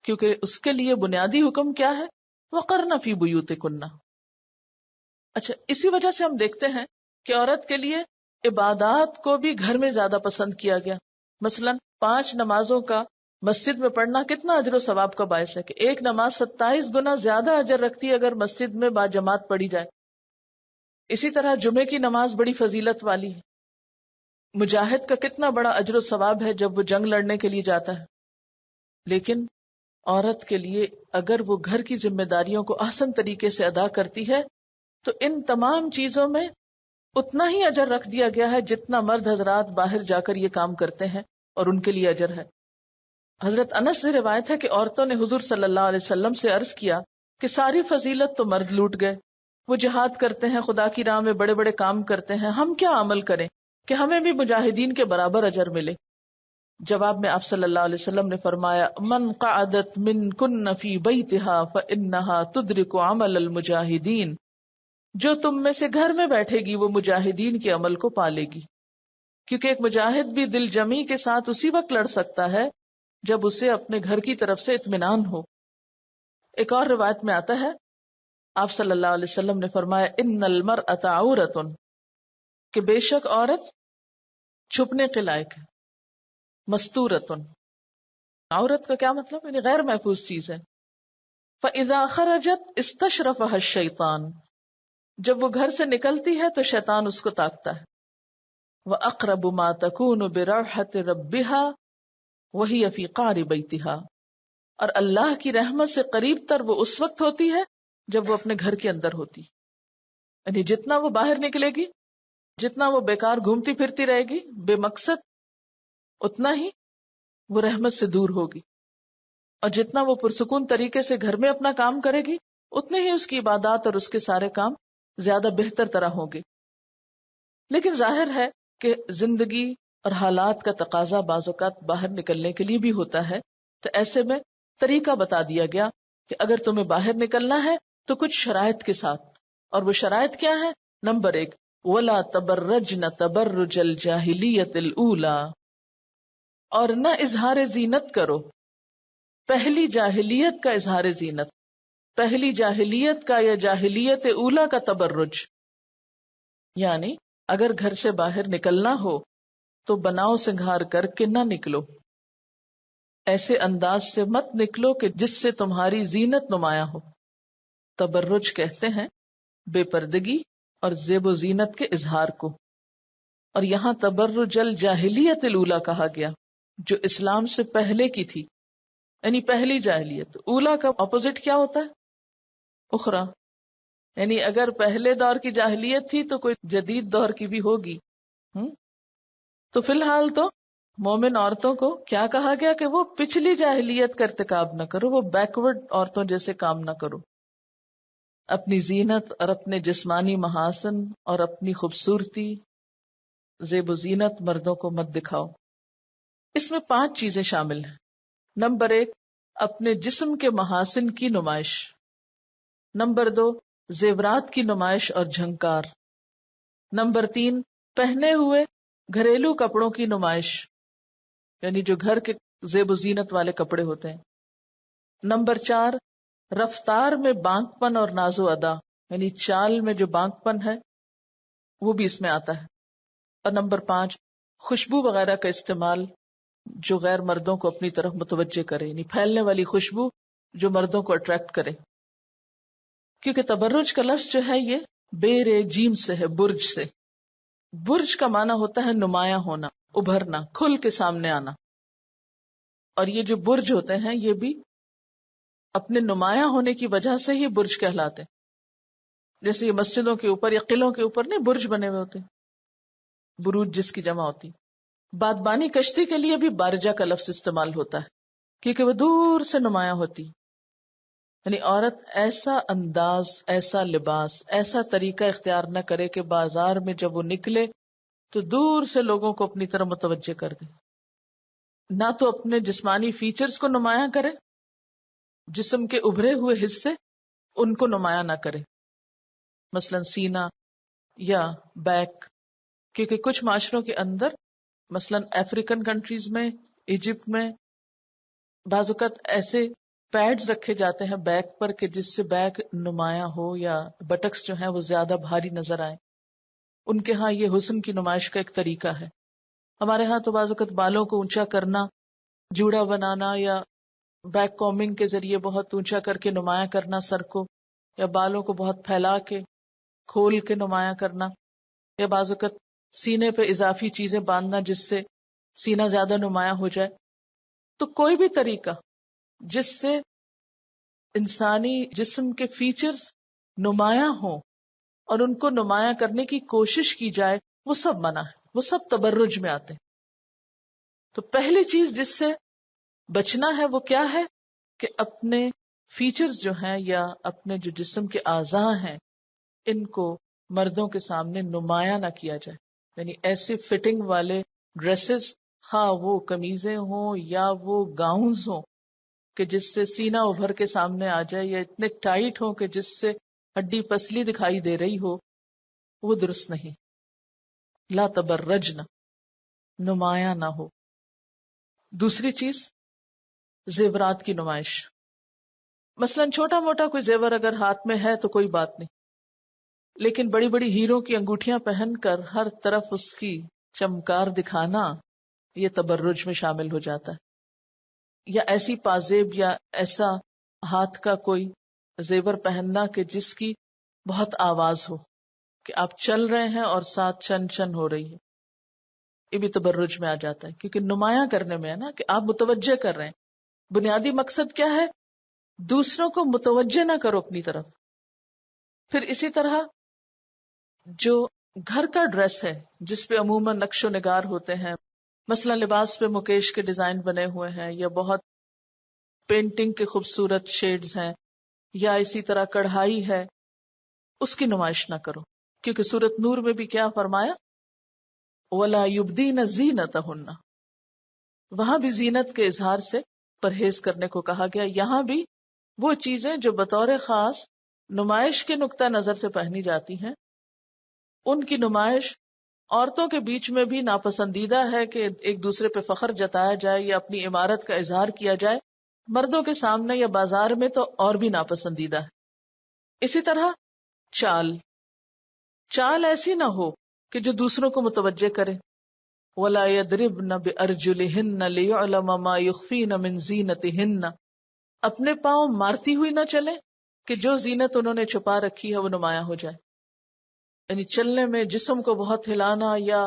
کیونکہ اس کے لیے بنیادی حکم کیا ہے؟ وَقَرْنَ فِي بُيُوتِكُنَّ۔ اچھا، اسی وجہ سے ہم دیکھتے ہیں کہ عورت کے لیے عبادات کو بھی گھر میں زیادہ پسند کیا گیا. مثلا 5 نمازوں کا مسجد میں پڑھنا کتنا اجر و ثواب کا باعث ہے کہ ایک نماز 27 گنا زیادہ اجر رکھتی ہے اگر مسجد میں با جماعت پڑھی جائے. اسی طرح جمعے کی نماز بڑی فضیلت والی ہے. مجاہد کا کتنا بڑا اجر و ثواب ہے جب وہ جنگ لڑنے کے لیے جاتا ہے. لیکن عورت کے لیے اگر وہ گھر کی ذمہ داریوں کو احسن طریقے سے ادا کرتی ہے تو ان تمام چیزوں میں اتنا ہی اجر رکھ دیا گیا ہے جتنا مرد حضرات باہر جا کر یہ کام کرتے ہیں اور ان کے لیے اجر ہے. حضرت انس سے روایت ہے کہ عورتوں نے حضور صلی اللہ علیہ وسلم سے عرض کیا کہ ساری فضیلت تو مرد لوٹ گئے، وہ جہاد کرتے ہیں، خدا کی راہ میں بڑے بڑے کام کرتے ہیں، ہم کیا عمل کریں کہ ہمیں بھی مجاہدین کے برابر اجر ملے. جواب میں آپ صلی اللہ علیہ وسلم نے فرمایا من قعدت من کن فی بیتہا فانہا تدرک عمل المجاہدین، جو تم میں سے گھر میں بیٹھے گی وہ مجاہدین کے عمل کو پالے گی، کیونکہ ایک مجاہد بھی دل جمی کے ساتھ اسی وقت لڑ سکتا ہے جب اسے اپنے گھر کی طرف سے اطمینان ہو. ایک اور روایت میں آتا ہے آپ صلی اللہ علیہ وسلم نے فرمایا ان المرأة عورۃ، کہ بے شک عورت چھپنے کے لائق ہے. مستورۃ، عورت کا کیا مطلب؟ یعنی غیر محفوظ چیز ہے. فاذا خرجت استشرفها الشیطان، جب وہ گھر سے نکلتی ہے تو شیطان اس کو تاکتا ہے. وَأَقْرَبُ مَا تَكُونُ بِرَوْحَةِ رَبِّهَا وَهِيَ فِي قَعْرِ بَيْتِهَا، اور اللہ کی رحمت سے قریب تر وہ اس وقت ہوتی ہے جب وہ اپنے گھر کے اندر ہوتی. یعنی جتنا وہ باہر نکلے گی، جتنا وہ بیکار گھومتی پھرتی رہے گی بے مقصد، اتنا ہی وہ رحمت سے دور ہوگی. اور جتنا وہ پرسکون طریقے سے گھر میں اپنا کام کرے گی اتنے ہی اس کی عبادات اور اس کے سارے کام زیادہ بہتر طرح ہوں گے. لیکن ظاہر ہے کہ زندگی اور حالات کا تقاضا بعض اوقات باہر نکلنے کے لیے بھی ہوتا ہے، تو ایسے میں طریقہ بتا دیا گیا کہ اگر تمہیں باہر نکلنا ہے تو کچھ شرائط کے ساتھ. اور وہ شرائط کیا ہے؟ نمبر 1، وَلَا تَبَرَّجْنَ تَبَرُّجَ الْجَاهِلِيَّةِ الْأُولَى، اور نہ اظہار زینت کرو پہلی جاہلیت کا اظہار زینت، پہلی جاہلیت کا یا جاہلیت اولا کا تبرج. یعنی اگر گھر سے باہر نکلنا ہو تو بناؤ سنگھار کر کے نہ نکلو، ایسے انداز سے مت نکلو کہ جس سے تمہاری زینت نمایاں ہو. تبرج کہتے ہیں بے پردگی اور زیب و زینت کے اظہار کو. اور یہاں تبرج الجاہلیت الاولی کہا گیا جو اسلام سے پہلے کی تھی، یعنی پہلی جاہلیت. اولا کا اپوزٹ کیا ہوتا ہے؟ اخرى. یعنی اگر پہلے دور کی جاہلیت تھی تو کوئی جدید دور کی بھی ہوگی. تو فی الحال تو مومن عورتوں کو کیا کہا گیا کہ وہ پچھلی جاہلیت کا ارتکاب نہ کرو، وہ بیکورڈ عورتوں جیسے کام نہ کرو. اپنی زینت اور اپنے جسمانی محاسن اور اپنی خوبصورتی زیب و زینت مردوں کو مت دکھاؤ. اس میں 5 چیزیں شامل ہیں. نمبر 1، اپنے جسم کے محاسن کی نمائش. نمبر 2، زیورات کی نمائش اور جھنکار. نمبر 3، پہنے ہوئے گھریلو کپڑوں کی نمائش، یعنی جو گھر کے زیب و زینت والے کپڑے ہوتے ہیں. نمبر 4، رفتار میں بانک پن اور ناز و ادا، یعنی چال میں جو بانک پن ہے وہ بھی اس میں آتا ہے. اور نمبر 5، خوشبو وغیرہ کا استعمال جو غیر مردوں کو اپنی طرف متوجہ کرے، یعنی پھیلنے والی خوشبو جو مردوں کو اٹریکٹ کرے. کیونکہ تبرج کا لفظ جو ہے یہ بیر جیم سے ہے، برج سے. برج کا معنی ہوتا ہے نمایاں ہونا، ابھرنا، کھل کے سامنے آنا. اور یہ جو برج ہوتے ہیں یہ بھی اپنے نمایاں ہونے کی وجہ سے ہی برج کہلاتے ہیں. جیسے یہ مسجدوں کے اوپر یا قلعوں کے اوپر نہیں برج بنے ہوئے ہوتے، بروج جس کی جمع ہوتی. بادبانی کشتی کے لیے بھی بارجہ کا لفظ استعمال ہوتا ہے کیونکہ وہ دور سے نمایاں ہوتی. یعنی عورت ایسا انداز، ایسا لباس، ایسا طریقہ اختیار نہ کرے کہ بازار میں جب وہ نکلے تو دور سے لوگوں کو اپنی طرف متوجہ کر دے. نہ تو اپنے جسمانی فیچرز کو نمایاں کرے، جسم کے ابھرے ہوئے حصے ان کو نمایاں نہ کرے، مثلا سینہ یا بیک. کیونکہ کچھ معاشروں کے اندر مثلا افریقن کنٹریز میں، ایجپٹ میں بعض اوقات ایسے پیڈز رکھے جاتے ہیں بیک پر کہ جس سے بیک نمایاں ہو یا بٹکس جو ہیں وہ زیادہ بھاری نظر آئیں. ان کے ہاں یہ حسن کی نمائش کا ایک طریقہ ہے. ہمارے ہاں تو بعض اوقات بالوں کو اونچا کرنا، جوڑا بنانا یا بیک کومنگ کے ذریعے بہت اونچا کر کے نمایاں کرنا سر کو، یا بالوں کو بہت پھیلا کے کھول کے نمایاں کرنا، یا بعض اوقات سینے پہ اضافی چیزیں باندھنا جس سے سینہ زیادہ نمایاں ہو جائے. تو کوئی بھی طریقہ جس سے انسانی جسم کے فیچرز نمایاں ہوں اور ان کو نمایاں کرنے کی کوشش کی جائے، وہ سب منع ہے، وہ سب تبرج میں آتے ہیں. تو پہلی چیز جس سے بچنا ہے وہ کیا ہے کہ اپنے فیچرز جو ہیں یا اپنے جو جسم کے اعضاء ہیں ان کو مردوں کے سامنے نمایاں نہ کیا جائے. یعنی ایسے فٹنگ والے ڈریسز، خواہ وہ قمیضیں ہوں یا وہ گاؤنز ہوں کہ جس سے سینہ ابھر کے سامنے آ جائے، یا اتنے ٹائٹ ہوں کہ جس سے ہڈی پسلی دکھائی دے رہی ہو، وہ درست نہیں. لا تبرجن، نمایاں نہ ہو. دوسری چیز زیورات کی نمائش. مثلاً چھوٹا موٹا کوئی زیور اگر ہاتھ میں ہے تو کوئی بات نہیں، لیکن بڑی بڑی ہیروں کی انگوٹھیاں پہن کر ہر طرف اس کی چمکار دکھانا، یہ تبرج میں شامل ہو جاتا ہے. یا ایسی پازیب یا ایسا ہاتھ کا کوئی زیور پہننا کہ جس کی بہت آواز ہو، کہ آپ چل رہے ہیں اور ساتھ چن چن ہو رہی ہے، یہ بھی تبرج میں آ جاتا ہے. کیونکہ نمایاں کرنے میں ہے نا کہ آپ متوجہ کر رہے ہیں. بنیادی مقصد کیا ہے؟ دوسروں کو متوجہ نہ کرو اپنی طرف. پھر اسی طرح جو گھر کا ڈریس ہے جس پہ عموماً نقش و نگار ہوتے ہیں، مثلا لباس پہ مکیش کے ڈیزائن بنے ہوئے ہیں، یا بہت پینٹنگ کے خوبصورت شیڈز ہیں، یا اسی طرح کڑھائی ہے، اس کی نمائش نہ کرو. کیونکہ سورۃ نور میں بھی کیا فرمایا؟ وَلَا يُبْدِينَ زِينَتَهُنَّ، وہاں بھی زینت کے اظہار سے پرہیز کرنے کو کہا گیا. یہاں بھی وہ چیزیں جو بطور خاص نمائش کے نقطہ نظر سے پہنی جاتی ہیں، ان کی نمائش عورتوں کے بیچ میں بھی ناپسندیدہ ہے کہ ایک دوسرے پہ فخر جتایا جائے یا اپنی عمارت کا اظہار کیا جائے. مردوں کے سامنے یا بازار میں تو اور بھی ناپسندیدہ ہے. اسی طرح چال ایسی نہ ہو کہ جو دوسروں کو متوجہ کرے. وَلَا يَضْرِبْنَ بِأَرْجُلِهِنَّ لِيُعْلَمَ مَا يُخْفِينَ مِنْ زِينَتِهِنَّ، اپنے پاؤں مارتی ہوئی نہ چلے کہ جو زینت انہوں نے چھپا رکھی ہے وہ نمایاں ہو جائے. یعنی چلنے میں جسم کو بہت ہلانا، یا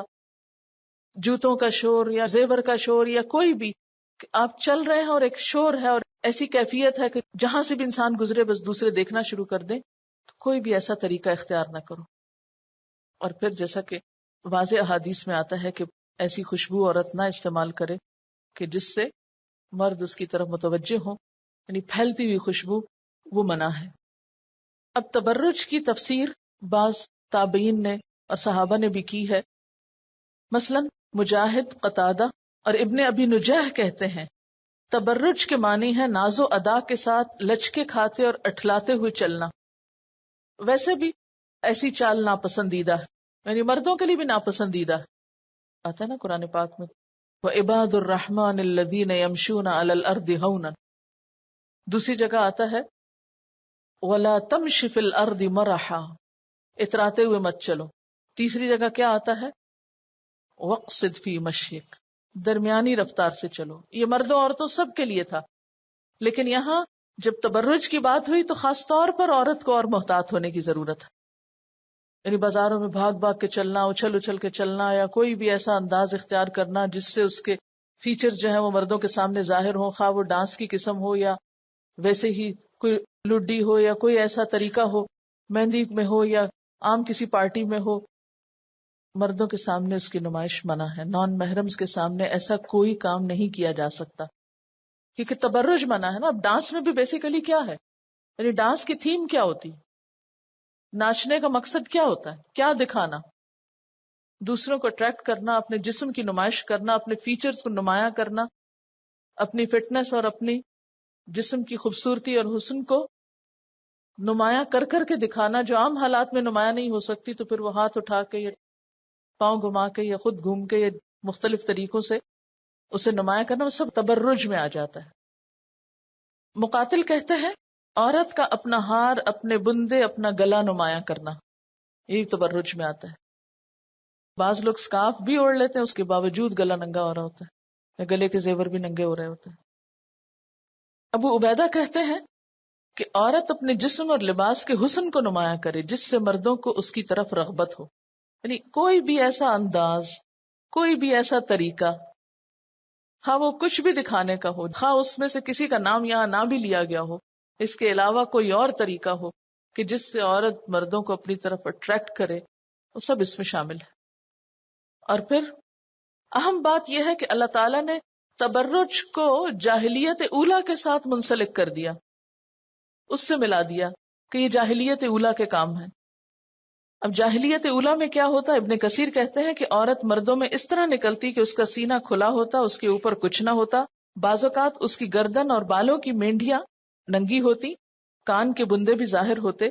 جوتوں کا شور یا زیور کا شور، یا کوئی بھی کہ آپ چل رہے ہیں اور ایک شور ہے اور ایسی کیفیت ہے کہ جہاں سے بھی انسان گزرے بس دوسرے دیکھنا شروع کر دیں، تو کوئی بھی ایسا طریقہ اختیار نہ کرو. اور پھر جیسا کہ واضح احادیث میں آتا ہے کہ ایسی خوشبو عورت نہ استعمال کرے کہ جس سے مرد اس کی طرف متوجہ ہو، یعنی پھیلتی ہوئی خوشبو، وہ منع ہے. اب تبرج کی تفسیر بعض تابعین نے اور صحابہ نے بھی کی ہے. مثلا مجاہد، قتادہ اور ابن ابی نجیح کہتے ہیں تبرج کے معنی ہے ناز و ادا کے ساتھ لچکے کھاتے اور اٹھلاتے ہوئے چلنا. ویسے بھی ایسی چال ناپسندیدہ ہے، یعنی مردوں کے لیے بھی ناپسندیدہ ہے. آتا ہے نا قرآن پاک میں وَعِبَادُ الرَّحْمَنِ الَّذِينَ يَمْشُونَ عَلَى الْأَرْضِ هَوْنًا. دوسری جگہ آتا ہے وَلَا تَمْشِ فِي الْأَرْضِ مَرَحًا، اتراتے ہوئے مت چلو. تیسری جگہ کیا آتا ہے؟ وَاقْصِدْ فِي مَشْيِكَ، درمیانی رفتار سے چلو. یہ مردوں عورتوں سب کے لیے تھا، لیکن یہاں جب تبرج کی بات ہوئی تو خاص طور پر عورت کو اور محتاط ہونے کی ضرورت ہے. یعنی بازاروں میں بھاگ بھاگ کے چلنا، اچھل اچھل کے چلنا، یا کوئی بھی ایسا انداز اختیار کرنا جس سے اس کے فیچرز جو ہیں وہ مردوں کے سامنے ظاہر ہوں، خواہ وہ ڈانس کی قسم ہو یا ویسے ہی کوئی لڈی ہو یا کوئی ایسا طریقہ ہو، مہندی میں ہو یا عام کسی پارٹی میں ہو، مردوں کے سامنے اس کی نمائش منع ہے. نان محرمز کے سامنے ایسا کوئی کام نہیں کیا جا سکتا کیونکہ تبرج منع ہے نا. اب ڈانس میں بھی بیسیکلی کیا ہے، یعنی ڈانس کی تھیم کیا ہوتی، ناچنے کا مقصد کیا ہوتا ہے، کیا دکھانا، دوسروں کو اٹریکٹ کرنا، اپنے جسم کی نمائش کرنا، اپنے فیچرز کو نمایاں کرنا، اپنی فٹنس اور اپنی جسم کی خوبصورتی اور حسن کو نمایاں کر کر کے دکھانا جو عام حالات میں نمایاں نہیں ہو سکتی. تو پھر وہ ہاتھ اٹھا کے یا پاؤں گھما کے یا خود گھوم کے یا مختلف طریقوں سے اسے نمایاں کرنا، وہ سب تبرج میں آ جاتا ہے. مقاتل کہتے ہیں عورت کا اپنا ہار، اپنے بندے، اپنا گلا نمایاں کرنا، یہی تبرج میں آتا ہے. بعض لوگ سکارف بھی اوڑھ لیتے ہیں، اس کے باوجود گلا ننگا ہو رہا ہوتا ہے یا گلے کے زیور بھی ننگے ہو رہے ہوتے ہیں. ابو عبیدہ کہتے ہیں کہ عورت اپنے جسم اور لباس کے حسن کو نمایاں کرے جس سے مردوں کو اس کی طرف رغبت ہو. یعنی کوئی بھی ایسا انداز، کوئی بھی ایسا طریقہ، خواہ وہ کچھ بھی دکھانے کا ہو، خواہ اس میں سے کسی کا نام یہاں نہ بھی لیا گیا ہو، اس کے علاوہ کوئی اور طریقہ ہو کہ جس سے عورت مردوں کو اپنی طرف اٹریکٹ کرے، وہ سب اس میں شامل ہے. اور پھر اہم بات یہ ہے کہ اللہ تعالیٰ نے تبرج کو جاہلیت اولیٰ کے ساتھ منسلک کر دیا، اس سے ملا دیا کہ یہ جاہلیت اولیٰ کے کام ہے. اب جاہلیت اولیٰ میں کیا ہوتا ہے؟ ابن کثیر کہتے ہیں کہ عورت مردوں میں اس طرح نکلتی کہ اس کا سینہ کھلا ہوتا، اس کے اوپر کچھ نہ ہوتا، بعض اوقات اس کی گردن اور بالوں کی مینڈیاں ننگی ہوتی، کان کے بندے بھی ظاہر ہوتے.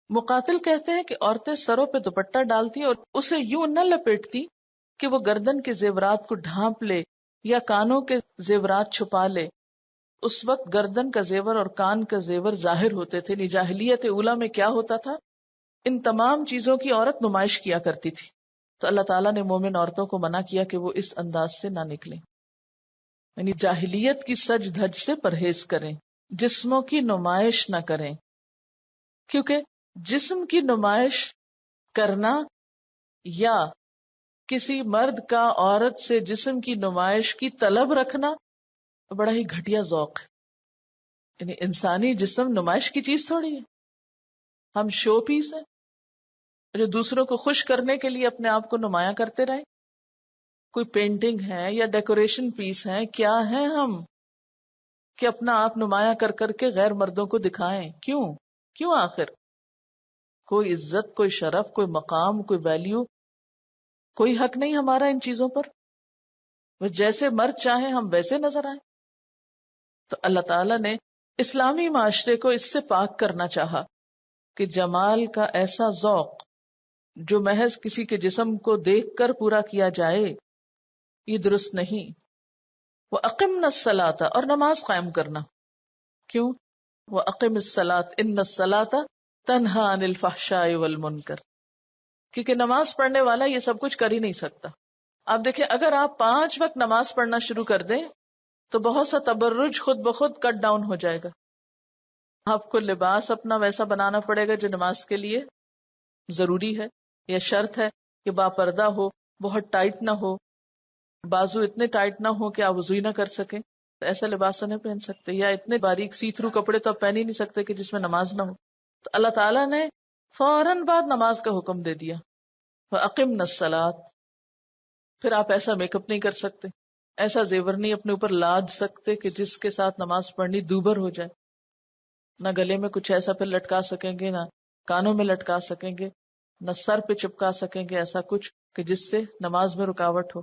مقاتل کہتے ہیں کہ عورتیں سروں پہ دوپٹہ ڈالتی اور اسے یوں نہ لپیٹتی کہ وہ گردن کے زیورات کو ڈھانپ لے یا کانوں کے زیورات چھپا لے. اس وقت گردن کا زیور اور کان کا زیور ظاہر ہوتے تھے. جاہلیت اولیٰ میں کیا ہوتا تھا؟ ان تمام چیزوں کی عورت نمائش کیا کرتی تھی. تو اللہ تعالیٰ نے مومن عورتوں کو منع کیا کہ وہ اس انداز سے نہ نکلیں، یعنی جاہلیت کی سج دھج سے پرہیز کریں، جسموں کی نمائش نہ کریں. کیونکہ جسم کی نمائش کرنا یا کسی مرد کا عورت سے جسم کی نمائش کی طلب رکھنا بڑا ہی گھٹیا ذوق ہے. یعنی انسانی جسم نمائش کی چیز تھوڑی ہے. ہم شو پیس ہیں جو دوسروں کو خوش کرنے کے لیے اپنے آپ کو نمایاں کرتے رہیں. کوئی پینٹنگ ہے یا ڈیکوریشن پیس ہے، کیا ہے ہم کہ اپنا آپ نمایاں کر کر کے غیر مردوں کو دکھائیں؟ کیوں آخر؟ کوئی عزت، کوئی شرف، کوئی مقام، کوئی ویلیو، کوئی حق نہیں ہمارا ان چیزوں پر. وہ جیسے مرد چاہیں ہم ویسے نظر آئیں. تو اللہ تعالیٰ نے اسلامی معاشرے کو اس سے پاک کرنا چاہا کہ جمال کا ایسا ذوق جو محض کسی کے جسم کو دیکھ کر پورا کیا جائے، یہ درست نہیں. وَأَقِمْنَا الصَّلَاةَ، اور نماز قائم کرنا. کیوں؟ وَأَقِمِ الصَّلَاةَ إِنَّ الصَّلَاةَ تَنْهَا عَنِ الْفَحْشَاءِ وَالْمُنْكَرِ. کیونکہ نماز پڑھنے والا یہ سب کچھ کر ہی نہیں سکتا. آپ دیکھیں اگر آپ 5 وقت نماز پڑھنا شروع کر دیں تو بہت سا تبرج خود بخود کٹ ڈاؤن ہو جائے گا. آپ کو لباس اپنا ویسا بنانا پڑے گا جو نماز کے لیے ضروری ہے یا شرط ہے کہ باپردہ ہو، بہت ٹائٹ نہ ہو، بازو اتنے ٹائٹ نہ ہو کہ آپ وضو ہی نہ کر سکیں، تو ایسا لباس تو نہیں پہن سکتے. یا اتنے باریک سی تھرو کپڑے تو آپ پہن ہی نہیں سکتے کہ جس میں نماز نہ ہو. تو اللہ تعالیٰ نے فوراً بعد نماز کا حکم دے دیا، وَأَقِمْنَا الصَّلَاةَ. پھر آپ ایسا میک اپ نہیں کر سکتے، ایسا زیور نہیں اپنے اوپر لاد سکتے کہ جس کے ساتھ نماز پڑھنی دوبر ہو جائے. نہ گلے میں کچھ ایسا پھر لٹکا سکیں گے، نہ کانوں میں لٹکا سکیں گے، نہ سر پہ چپکا سکیں گے ایسا کچھ کہ جس سے نماز میں رکاوٹ ہو.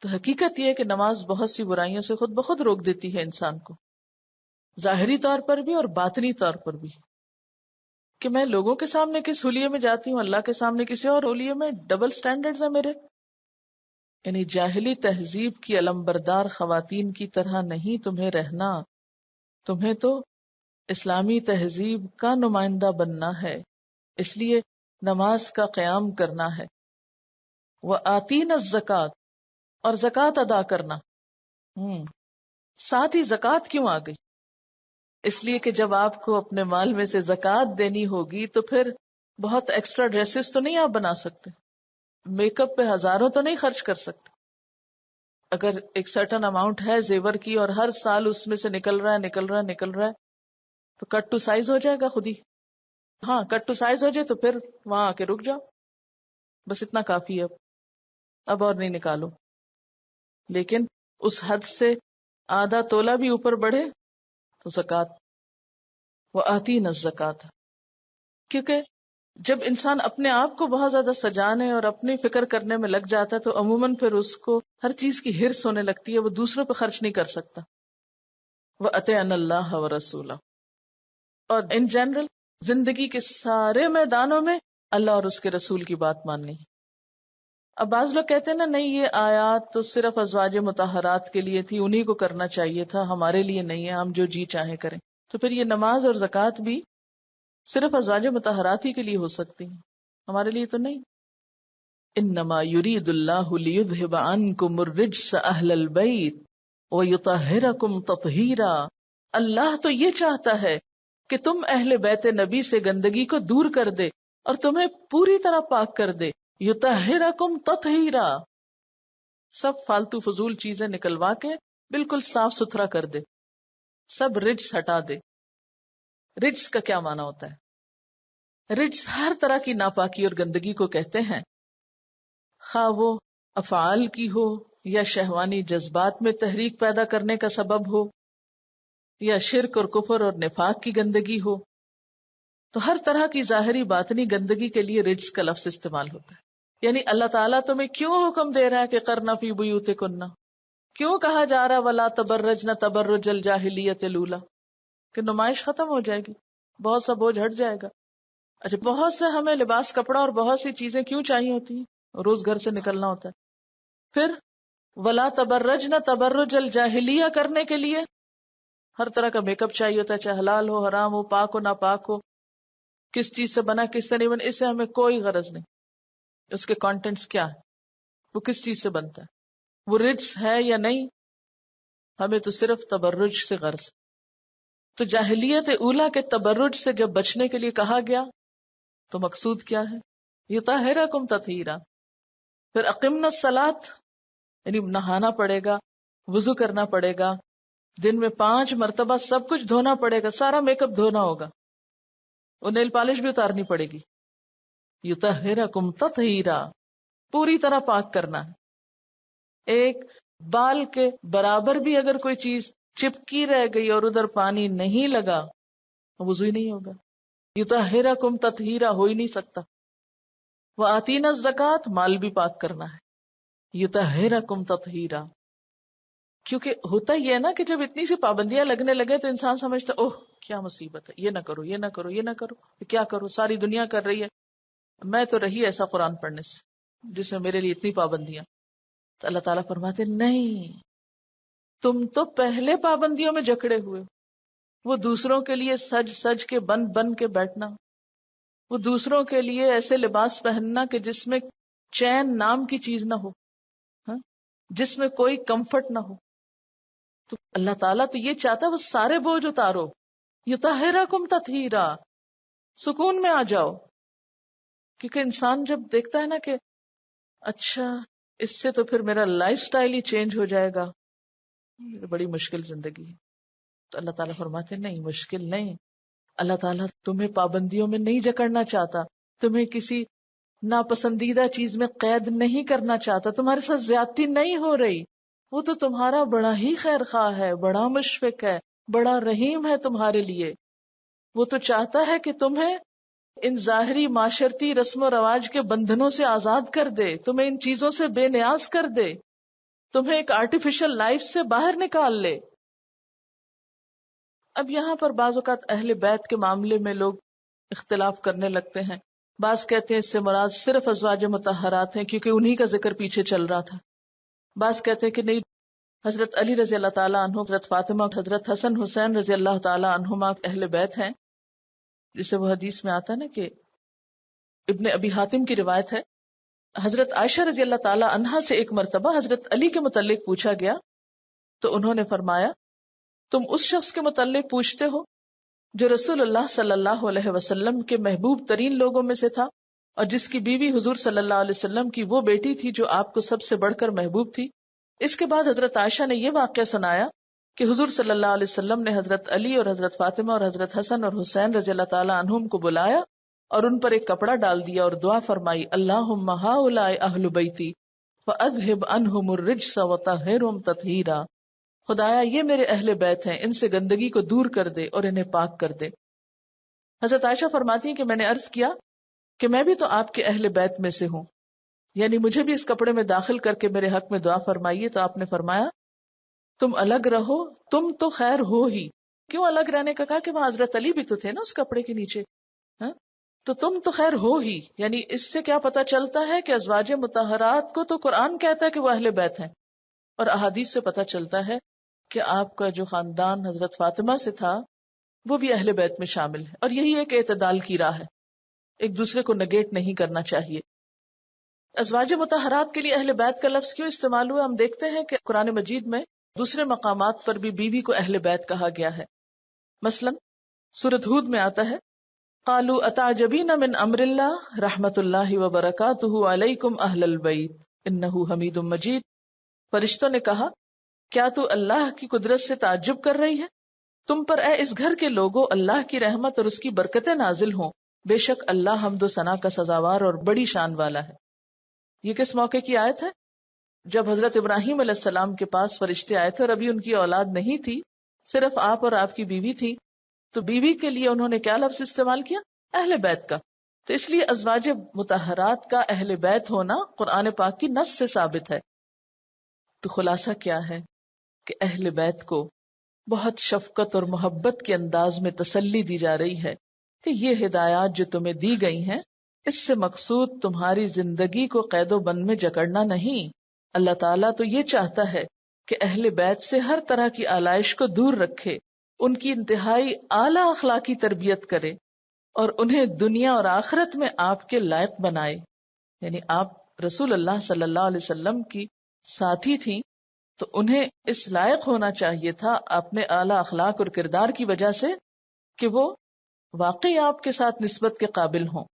تو حقیقت یہ ہے کہ نماز بہت سی برائیوں سے خود بخود روک دیتی ہے انسان کو، ظاہری طور پر بھی اور باطنی طور پر بھی. کہ میں لوگوں کے سامنے کس حلیے میں جاتی ہوں، اللہ کے سامنے کسی اور حلیے میں، ڈبل سٹینڈرڈز ہیں میرے. یعنی جاہلی تہذیب کی علمبردار خواتین کی طرح نہیں تمہیں رہنا، تمہیں تو اسلامی تہذیب کا نمائندہ بننا ہے. اس لیے نماز کا قیام کرنا ہے. وَآتِينَ الزَّكَاةَ، اور زکوٰۃ ادا کرنا. ساتھ ہی زکوٰۃ کیوں آ گئی؟ اس لیے کہ جب آپ کو اپنے مال میں سے زکوٰۃ دینی ہوگی تو پھر بہت ایکسٹرا ڈریسز تو نہیں آپ بنا سکتے، میک اپ پہ ہزاروں تو نہیں خرچ کر سکتے. اگر ایک سرٹن اماؤنٹ ہے زیور کی اور ہر سال اس میں سے نکل رہا ہے تو کٹ ٹو سائز ہو جائے گا خود ہی. ہاں کٹ ٹو سائز ہو جائے تو پھر وہاں آ کے رک جاؤ، بس اتنا کافی ہے، اب اور نہیں نکالو. لیکن اس حد سے آدھا تولہ بھی اوپر بڑھے تو زکوٰۃ. وَآتِينَ الزَّكَاةَ، کیونکہ جب انسان اپنے آپ کو بہت زیادہ سجانے اور اپنی فکر کرنے میں لگ جاتا ہے تو عموماً پھر اس کو ہر چیز کی ہرس ہونے لگتی ہے، وہ دوسروں پہ خرچ نہیں کر سکتا. وَأَطِیعْنَا اللَّهَ وَرَسُولَهُ، اور ان جنرل زندگی کے سارے میدانوں میں اللہ اور اس کے رسول کی بات ماننی. اب بعض لوگ کہتے ہیں نا نہیں یہ آیات تو صرف ازواج مطہرات کے لیے تھی، انہی کو کرنا چاہیے تھا، ہمارے لیے نہیں ہے، ہم جو جی چاہیں کریں. تو پھر یہ نماز اور زکوٰۃ بھی صرف ازواج مطہرات ہی کے لیے ہو سکتی ہیں، ہمارے لیے تو نہیں. انما یرید اللہ لیذھب عنکم الرجس اہل البیت ویطہرکم تطہیرا. اللہ تو یہ چاہتا ہے کہ تم اہل بیت نبی سے گندگی کو دور کر دے اور تمہیں پوری طرح پاک کر دے. یطہرکم تطہیرا، سب فالتو فضول چیزیں نکلوا کے بالکل صاف ستھرا کر دے، سب رجس ہٹا دے. رجس کا کیا معنی ہوتا ہے؟ رجس ہر طرح کی ناپاکی اور گندگی کو کہتے ہیں، خواہ وہ افعال کی ہو یا شہوانی جذبات میں تحریک پیدا کرنے کا سبب ہو یا شرک اور کفر اور نفاق کی گندگی ہو. تو ہر طرح کی ظاہری باطنی گندگی کے لیے رجس کا لفظ استعمال ہوتا ہے. یعنی اللہ تعالیٰ تمہیں کیوں حکم دے رہا ہے کہ قرن فی بیوتکن، کیوں کہا جا رہا ولا تبرجن تبرج الجاہلیت الاولی، کہ نمائش ختم ہو جائے گی، بہت سا بوجھ ہٹ جائے گا. اچھا بہت سے ہمیں لباس کپڑا اور بہت سی چیزیں کیوں چاہیے ہوتی ہیں، روز گھر سے نکلنا ہوتا ہے. پھر ولا تبرجن تبرج الجاہلیہ کرنے کے لیے ہر طرح کا میک اپ چاہیے ہوتا ہے، چاہے حلال ہو حرام ہو پاک ہو ناپاک ہو، کس چیز سے بنا کس سے نہیں بنا، اس سے ہمیں کوئی غرض نہیں. اس کے کانٹینٹس کیا ہے، وہ کس چیز سے بنتا ہے، وہ رجس ہے یا نہیں، ہمیں تو صرف تبرج سے غرض. تو جاہلیت اولا کے تبرج سے جب بچنے کے لیے کہا گیا تو مقصود کیا ہے؟ یطہرکم تطہیرا. پھر اقمنا الصلاۃ، یعنی نہانا پڑے گا، وضو کرنا پڑے گا، دن میں 5 مرتبہ سب کچھ دھونا پڑے گا، سارا میک اپ دھونا ہوگا، اور نیل پالش بھی اتارنی پڑے گی. یطہرکم تطہیرا، پوری طرح پاک کرنا ہے. ایک بال کے برابر بھی اگر کوئی چیز چپکی رہ گئی اور ادھر پانی نہیں لگا وضو ہی نہیں ہوگا. یطہرکم تطہیرا ہو ہی نہیں سکتا. وآتینا الزکوٰۃ، مال بھی پاک کرنا ہے. یطہرکم تطہیرا، کیونکہ ہوتا یہ ہے نا کہ جب اتنی سی پابندیاں لگنے لگے تو انسان سمجھتا اوہ کیا مصیبت ہے، یہ نہ کرو یہ نہ کرو یہ نہ کرو، کیا کرو، ساری دنیا کر رہی ہے، میں تو رہی ایسا قرآن پڑھنے سے جس میں میرے لیے اتنی پابندیاں. تو اللہ تعالیٰ فرماتے نہیں، تم تو پہلے پابندیوں میں جکڑے ہوئے. وہ دوسروں کے لیے سج سج کے بن بن کے بیٹھنا، وہ دوسروں کے لیے ایسے لباس پہننا کہ جس میں چین نام کی چیز نہ ہو، ہاں؟ جس میں کوئی کمفرٹ نہ ہو. تو اللہ تعالیٰ تو یہ چاہتا ہے وہ سارے بوجھ اتارو. یطہرکم تطہیرا، سکون میں آ جاؤ. کیونکہ انسان جب دیکھتا ہے نا کہ اچھا اس سے تو پھر میرا لائف سٹائل ہی چینج ہو جائے گا، بڑی مشکل زندگی ہے. تو اللہ تعالیٰ فرماتے نہیں، مشکل نہیں. اللہ تعالیٰ تمہیں پابندیوں میں نہیں جکڑنا چاہتا، تمہیں کسی ناپسندیدہ چیز میں قید نہیں کرنا چاہتا، تمہارے ساتھ زیادتی نہیں ہو رہی. وہ تو تمہارا بڑا ہی خیر خواہ ہے، بڑا مشفق ہے، بڑا رحیم ہے تمہارے لیے. وہ تو چاہتا ہے کہ تمہیں ان ظاہری معاشرتی رسم و رواج کے بندھنوں سے آزاد کر دے، تمہیں ان چیزوں سے بے نیاز کر دے، تمہیں ایک آرٹیفیشل لائف سے باہر نکال لے. اب یہاں پر بعض اوقات اہل بیت کے معاملے میں لوگ اختلاف کرنے لگتے ہیں. بعض کہتے ہیں اس سے مراد صرف ازواج مطہرات ہیں کیونکہ انہی کا ذکر پیچھے چل رہا تھا. بعض کہتے ہیں کہ نہیں، حضرت علی رضی اللہ تعالیٰ عنہ، حضرت فاطمہ، حضرت حسن حسین رضی اللہ تعالیٰ عنہما اہل بیت ہیں. جسے وہ حدیث میں آتا ہے نا کہ ابن ابی حاتم کی روایت ہے، حضرت عائشہ رضی اللہ تعالیٰ عنہا سے ایک مرتبہ حضرت علی کے متعلق پوچھا گیا تو انہوں نے فرمایا تم اس شخص کے متعلق پوچھتے ہو جو رسول اللہ صلی اللہ علیہ وسلم کے محبوب ترین لوگوں میں سے تھا اور جس کی بیوی حضور صلی اللہ علیہ وسلم کی وہ بیٹی تھی جو آپ کو سب سے بڑھ کر محبوب تھی. اس کے بعد حضرت عائشہ نے یہ واقعہ سنایا کہ حضور صلی اللہ علیہ وسلم نے حضرت علی اور حضرت فاطمہ اور حضرت حسن اور حسین رضی اللہ تعالیٰ عنہم کو بلایا اور ان پر ایک کپڑا ڈال دیا اور دعا فرمائی، اللہم ہؤلاء اہل بیتی فاذہب عنہم الرجس وطہرہم تطہیرا. خدایا یہ میرے اہل بیت ہیں، ان سے گندگی کو دور کر دے اور انہیں پاک کر دے. حضرت عائشہ فرماتی ہیں کہ میں نے عرض کیا کہ میں بھی تو آپ کے اہل بیت میں سے ہوں، یعنی مجھے بھی اس کپڑے میں داخل کر کے میرے حق میں دعا فرمائیے. تو آپ نے فرمایا تم الگ رہو، تم تو خیر ہو ہی. کیوں الگ رہنے کا کہا؟ کہ وہاں حضرت علی بھی تو تھے نا اس کپڑے کے نیچے، ہاں؟ تو تم تو خیر ہو ہی، یعنی اس سے کیا پتا چلتا ہے کہ ازواج مطہرات کو تو قرآن کہتا ہے کہ وہ اہل بیت ہیں، اور احادیث سے پتا چلتا ہے کہ آپ کا جو خاندان حضرت فاطمہ سے تھا وہ بھی اہل بیت میں شامل ہے، اور یہی ایک اعتدال کی راہ ہے، ایک دوسرے کو نگیٹ نہیں کرنا چاہیے۔ ازواج مطہرات کے لیے اہل بیت کا لفظ کیوں استعمال ہوا؟ ہم دیکھتے ہیں کہ قرآن مجید میں دوسرے مقامات پر بھی بیوی کو اہل بیت کہا گیا ہے۔ مثلا سورۃ ہود میں آتا ہے قالوا اتعجبین من امر اللہ رحمت اللہ وبرکاتہ علیکم اہل البیت انہ حمید مجید۔ فرشتوں نے کہا کیا تو اللہ کی قدرت سے تعجب کر رہی ہے؟ تم پر اے اس گھر کے لوگوں اللہ کی رحمت اور اس کی برکتیں نازل ہوں، بے شک اللہ حمد و ثنا کا سزاوار اور بڑی شان والا ہے۔ یہ کس موقع کی آیت ہے؟ جب حضرت ابراہیم علیہ السلام کے پاس فرشتے آئے تھے اور ابھی ان کی اولاد نہیں تھی، صرف آپ اور آپ کی بیوی تھی، تو بیوی کے لیے انہوں نے کیا لفظ استعمال کیا؟ اہل بیت کا۔ تو اس لیے ازواج مطہرات کا اہل بیت ہونا قرآن پاک کی نص سے ثابت ہے۔ تو خلاصہ کیا ہے کہ اہل بیت کو بہت شفقت اور محبت کے انداز میں تسلی دی جا رہی ہے کہ یہ ہدایات جو تمہیں دی گئی ہیں، اس سے مقصود تمہاری زندگی کو قید و بند میں جکڑنا نہیں۔ اللہ تعالیٰ تو یہ چاہتا ہے کہ اہل بیت سے ہر طرح کی آلائش کو دور رکھے، ان کی انتہائی اعلیٰ اخلاقی تربیت کرے اور انہیں دنیا اور آخرت میں آپ کے لائق بنائے۔ یعنی آپ رسول اللہ صلی اللہ علیہ وسلم کی ساتھی تھیں، تو انہیں اس لائق ہونا چاہیے تھا اپنے اعلیٰ اخلاق اور کردار کی وجہ سے کہ وہ واقعی آپ کے ساتھ نسبت کے قابل ہوں۔